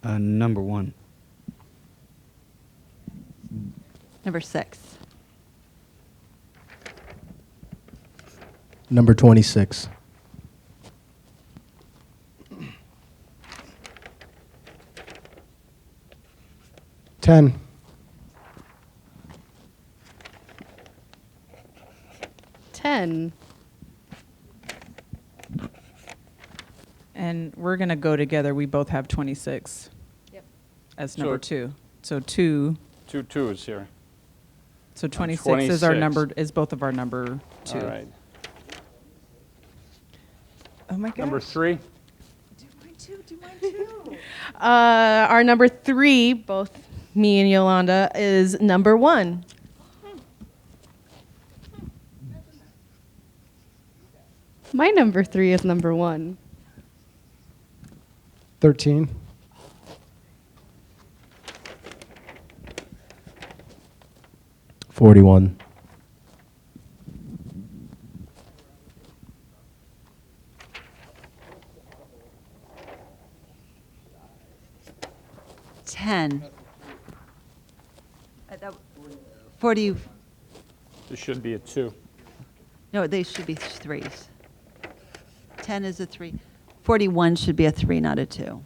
L: Number 1.
A: Number 6.
C: Number 26.
K: Ten.
J: 10.
D: And we're going to go together. We both have 26
J: Yep.
D: as
E: So-
D: number 2. So 2,
E: 2 is here.
D: so 26 is our
E: 26.
D: number, is both of our number 2.
E: All right.
D: Oh my gosh.
E: Number 3?
P: Our number 3, both me and Yolanda, is number 1.
J: My number 3 is number 1.
K: 13.
F: $41.
A: $10. 40,
E: This should be a 2.
A: no, they should be 3s. 10 is a 3. 41 should be a 3, not a 2.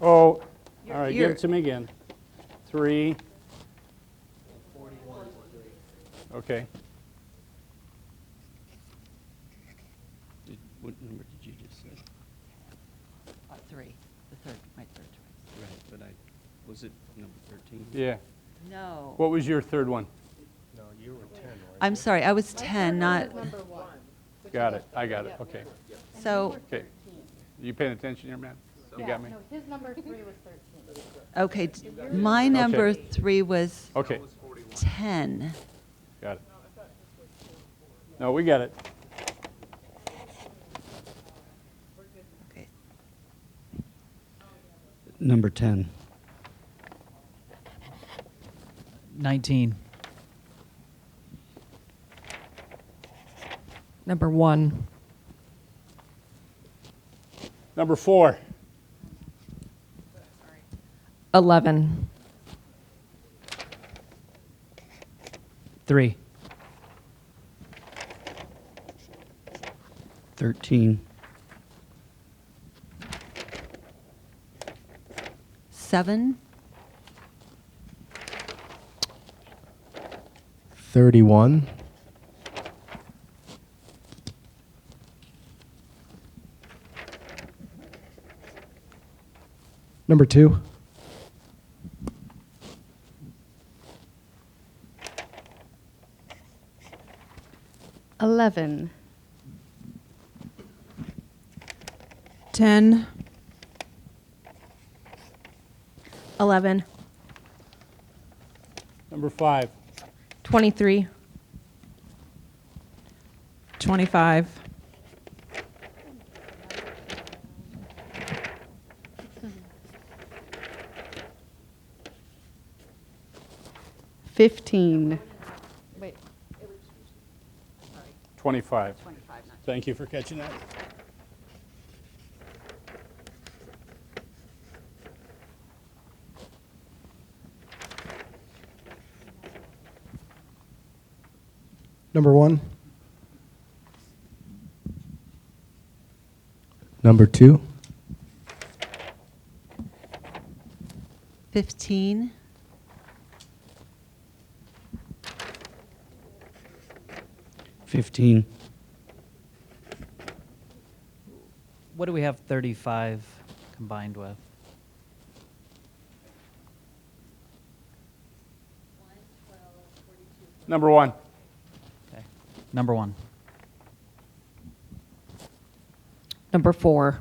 E: Oh, all right, give
A: you're-
E: it to me again. 3. Okay.
L: What number did you just say?
A: 3, the third, my third choice.
L: Right, but was it number 13?
E: Yeah.
A: No.
E: What was your third one?
C: No, you were 10, right?
A: I'm sorry, I was 10, not,
E: Got it, I got it, okay.
A: so,
E: Okay. You paying attention here, man? You got me?
J: No, his number 3 was 13.
A: okay, my number 3 was
E: Okay,
A: 10.
E: got it. No, we got it.
A: Okay.
L: Number 10.
O: 19.
P: Number 1.
E: Number 4.
P: 11.
O: 3.
L: 13.
A: 7.
F: 31. 2.
J: 11.
D: 10,
P: 11.
E: Number 5.
P: 23.
D: 25,
J: 15.
E: 25. Thank you for catching that.
F: Number 1. Number 2.
A: 15.
L: 15.
O: What do we have 35 combined with?
E: Number 1.
O: Okay. Number 1.
P: Number 4.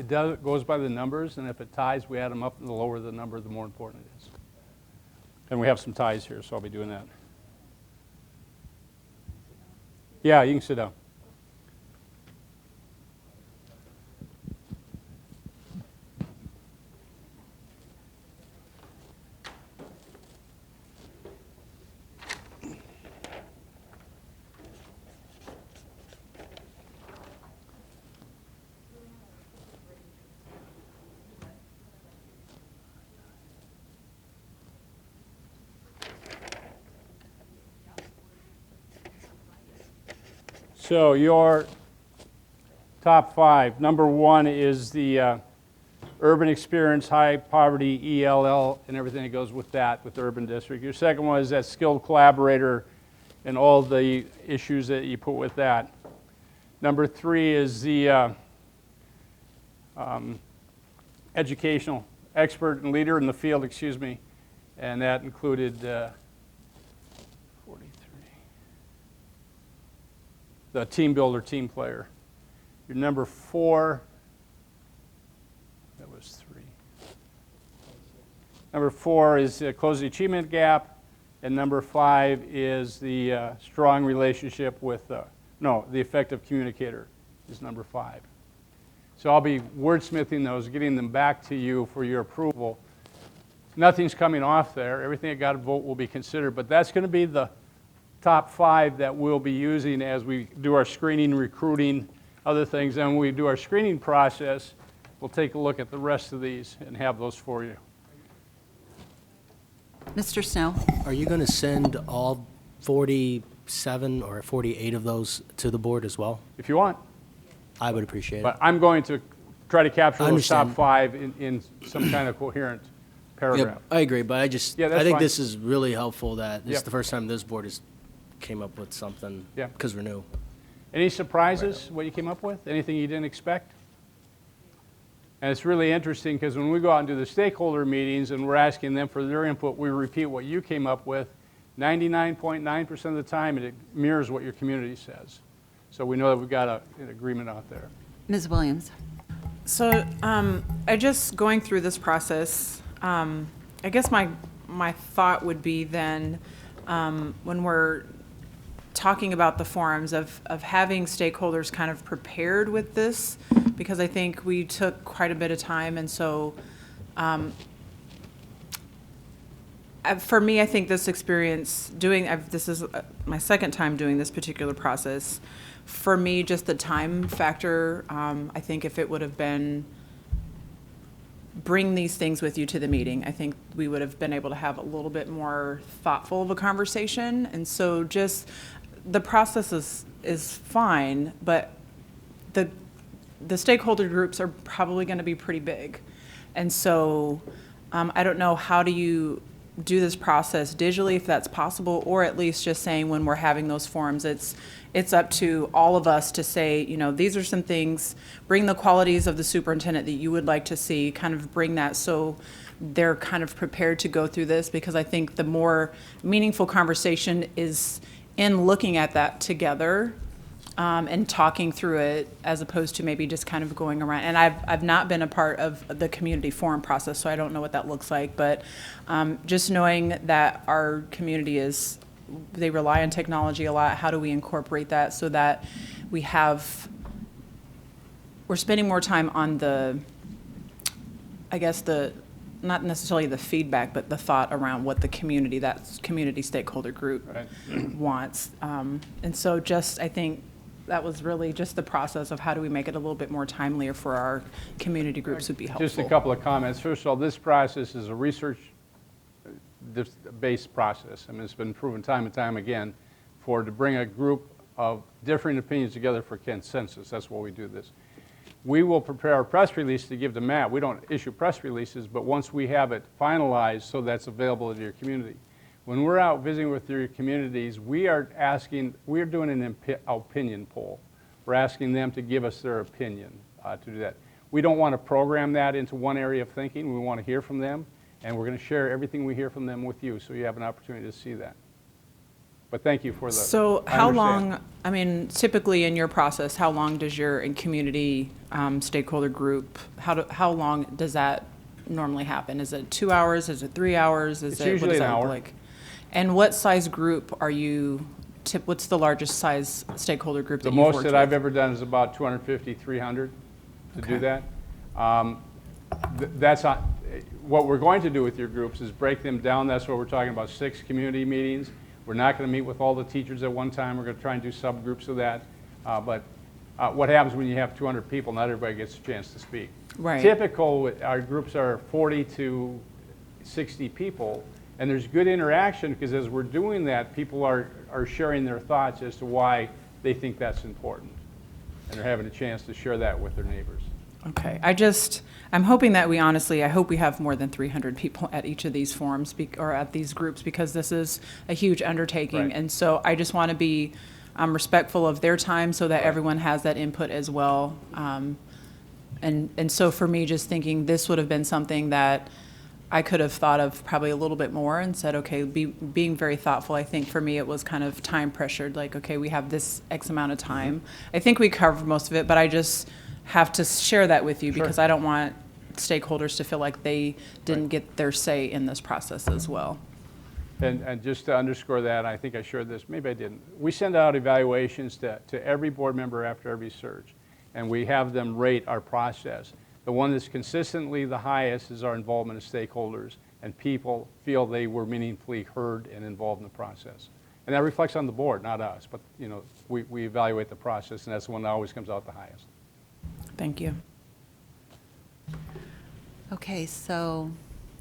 E: It does, it goes by the numbers, and if it ties, we add them up, and the lower the number, the more important it is. And we have some ties here, so I'll be doing that. Yeah, you can sit down. So your top 5. Number 1 is the urban experience, high poverty, ELL, and everything that goes with that, with the urban district. Your second one is that skilled collaborator and all the issues that you put with that. Number 3 is the educational expert and leader in the field, and that included 43. The team builder, team player. Your number 4, that was 3. Number 4 is close the achievement gap, and number 5 is the strong relationship with, the effective communicator is number 5. So I'll be wordsmithing those, getting them back to you for your approval. Nothing's coming off there. Everything that got a vote will be considered, but that's going to be the top 5 that we'll be using as we do our screening, recruiting, other things. And when we do our screening process, we'll take a look at the rest of these and have those for you.
A: Mr. Snow?
C: Are you going to send all 47 or 48 of those to the board as well?
E: If you want.
C: I would appreciate it.
E: But I'm going to try to capture
C: I
E: those top
C: understand.
E: 5 in some kind of coherent paragraph.
C: Yep, I agree, but I
E: that's
C: think
E: fine.
C: this is really helpful that this is
E: Yep.
C: the first time this board has came up with something
E: Yep.
C: because we're new.
E: Any surprises, what you came up with? Anything you didn't expect? And it's really interesting because when we go out and do the stakeholder meetings and we're asking them for their input, we repeat what you came up with. 99.9% of the time, it mirrors what your community says. So we know that we've got an agreement out there.
A: Ms. Williams?
D: So, I just going through this process, I guess my thought would be then, when we're talking about the forums of having stakeholders kind of prepared with this, because I think we took quite a bit of time, and so, for me, I think this experience this is my second time doing this particular process. For me, just the time factor, I think if it would have been bring these things with you to the meeting, I think we would have been able to have a little bit more thoughtful of a conversation. And so just the process is fine, but the stakeholder groups are probably going to be pretty big. And so I don't know, how do you do this process digitally, if that's possible, or at least just saying when we're having those forums, it's up to all of us to say, these are some things, bring the qualities of the superintendent that you would like to see, kind of bring that so they're kind of prepared to go through this, because I think the more meaningful conversation is in looking at that together and talking through it, as opposed to maybe just kind of going around. And I've not been a part of the community forum process, so I don't know what that looks like, but just knowing that our community they rely on technology a lot. How do we incorporate that so that we're spending more time on not necessarily the feedback, but the thought around what that community stakeholder group wants. And so I think that was really just the process of how do we make it a little bit more timelier for our community groups would be helpful.
E: Just a couple of comments. First of all, this process is a research-based process. I mean, it's been proven time and time again to bring a group of differing opinions together for consensus. That's why we do this. We will prepare a press release to give to Matt. We don't issue press releases, but once we have it finalized, so that's available to your community. When we're out visiting with your communities, we're doing an opinion poll. We're asking them to give us their opinion to do that. We don't want to program that into one area of thinking. We want to hear from them, and we're going to share everything we hear from them with you, so you have an opportunity to see that. But thank you for the.
D: So
E: I
D: how
E: understand.
D: long, typically in your process, how long does your community stakeholder group, how long does that normally happen? Is it 2 hours? Is it 3 hours?
E: It's usually an hour.
D: And what size group are you, what's the largest size stakeholder group that
E: The
D: you've
E: most
D: worked
E: that
D: with?
E: I've ever done is about 250, 300 to do
D: Okay.
E: that. That's not, what we're going to do with your groups is break them down. That's what we're talking about, 6 community meetings. We're not going to meet with all the teachers at one time. We're going to try and do subgroups of that. But what happens when you have 200 people, not everybody gets a chance to speak.
D: Right.
E: Typical, our groups are 40 to 60 people, and there's good interaction because as we're doing that, people are sharing their thoughts as to why they think that's important. And they're having a chance to share that with their neighbors.
D: Okay, I'm hoping that I hope we have more than 300 people at each of these forums, or at these groups, because this is a huge undertaking.
E: Right.
D: And so I just want to be respectful of their time so that
E: Right.
D: everyone has that input as well. And so for me, just thinking this would have been something that I could have thought of probably a little bit more and said, okay, being very thoughtful. I think for me, it was kind of time pressured, like, okay, we have this X amount of time. I think we covered most of it, but I just have to share that with you
E: Sure.
D: because I don't want stakeholders to feel like they didn't get their say in this process as well.
E: And just to underscore that, I think I shared this, maybe I didn't. We send out evaluations to every board member after every search, and we have them rate our process. The one that's consistently the highest is our involvement of stakeholders, and people feel they were meaningfully heard and involved in the process. And that reflects on the board, not us, but we evaluate the process, and that's the one that always comes out the highest.
D: Thank you.
A: Okay, so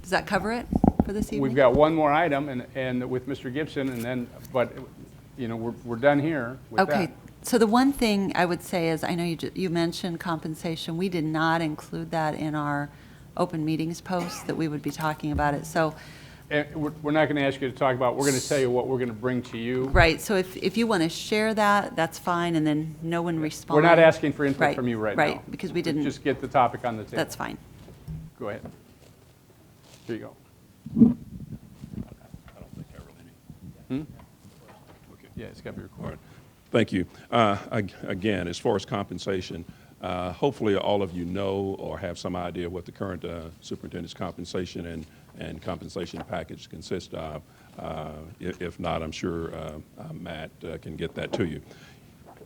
A: does that cover it for this evening?
E: We've got one more item, and with Mr. Gibson, and then, but, we're done here with that.
A: Okay, so the one thing I would say is, I know you mentioned compensation. We did not include that in our open meetings post, that we would be talking about it. So,
E: And we're not going to ask you to talk about, we're going to tell you what we're going to bring to you.
A: right, so if you want to share that, that's fine, and then no one responds.
E: We're not asking for input from you right now.
A: Right, because we didn't,
E: Just get the topic on the table.
A: that's fine.
E: Go ahead. Here you go.
G: I don't think I really need.
E: Yeah, it's got to be
G: All
E: recorded.
G: right. Thank you. Again, as far as compensation, hopefully all of you know or have some idea what the current superintendent's compensation and compensation package consists of. If not, I'm sure Matt can get that to you.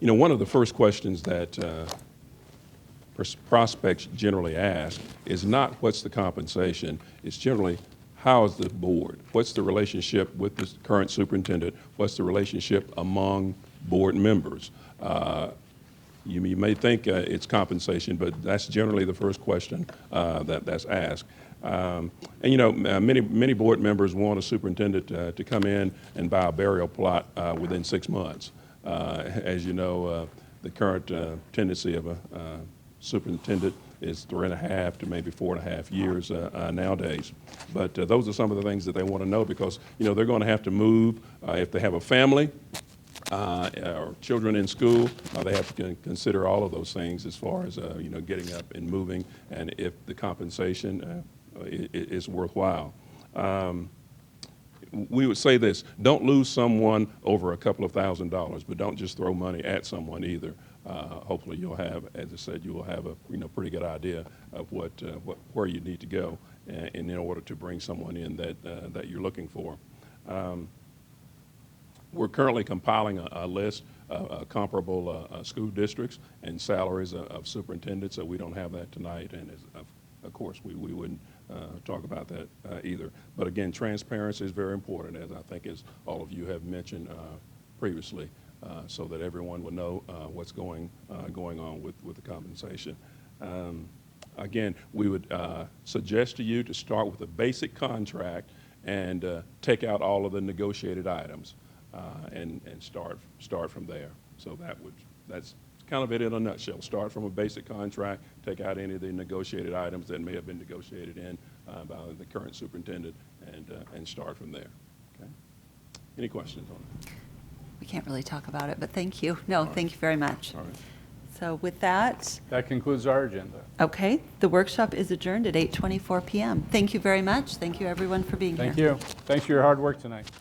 G: One of the first questions that prospects generally ask is not what's the compensation, it's generally how is the board? What's the relationship with the current superintendent? What's the relationship among board members? You may think it's compensation, but that's generally the first question that's asked. Many board members want a superintendent to come in and buy a burial plot within 6 months. As you know, the current tendency of a superintendent is 3.5 to maybe 4.5 years nowadays. But those are some of the things that they want to know because, they're going to have to move if they have a family or children in school. They have to consider all of those things as far as, getting up and moving and if the compensation is worthwhile. We would say this, don't lose someone over a couple of $1,000s, but don't just throw money at someone either. Hopefully you'll have, as I said, you will have a pretty good idea of where you need to go in order to bring someone in that you're looking for. We're currently compiling a list of comparable school districts and salaries of superintendents, so we don't have that tonight, and of course we wouldn't talk about that either. But again, transparency is very important, as I think as all of you have mentioned previously. So that everyone will know what's going on with the compensation. Again, we would suggest to you to start with a basic contract and take out all of the negotiated items and start from there. So that's kind of it in a nutshell. Start from a basic contract, take out any of the negotiated items that may have been negotiated in by the current superintendent, and start from there. Okay. Any questions on it?
A: We can't really talk about it, but thank you. No, thank you very much.
G: All right.
A: So with that,
E: That concludes our agenda.
A: okay, the workshop is adjourned at 8:24 PM. Thank you very much. Thank you, everyone, for being here.
E: Thank you. Thanks for your hard work tonight.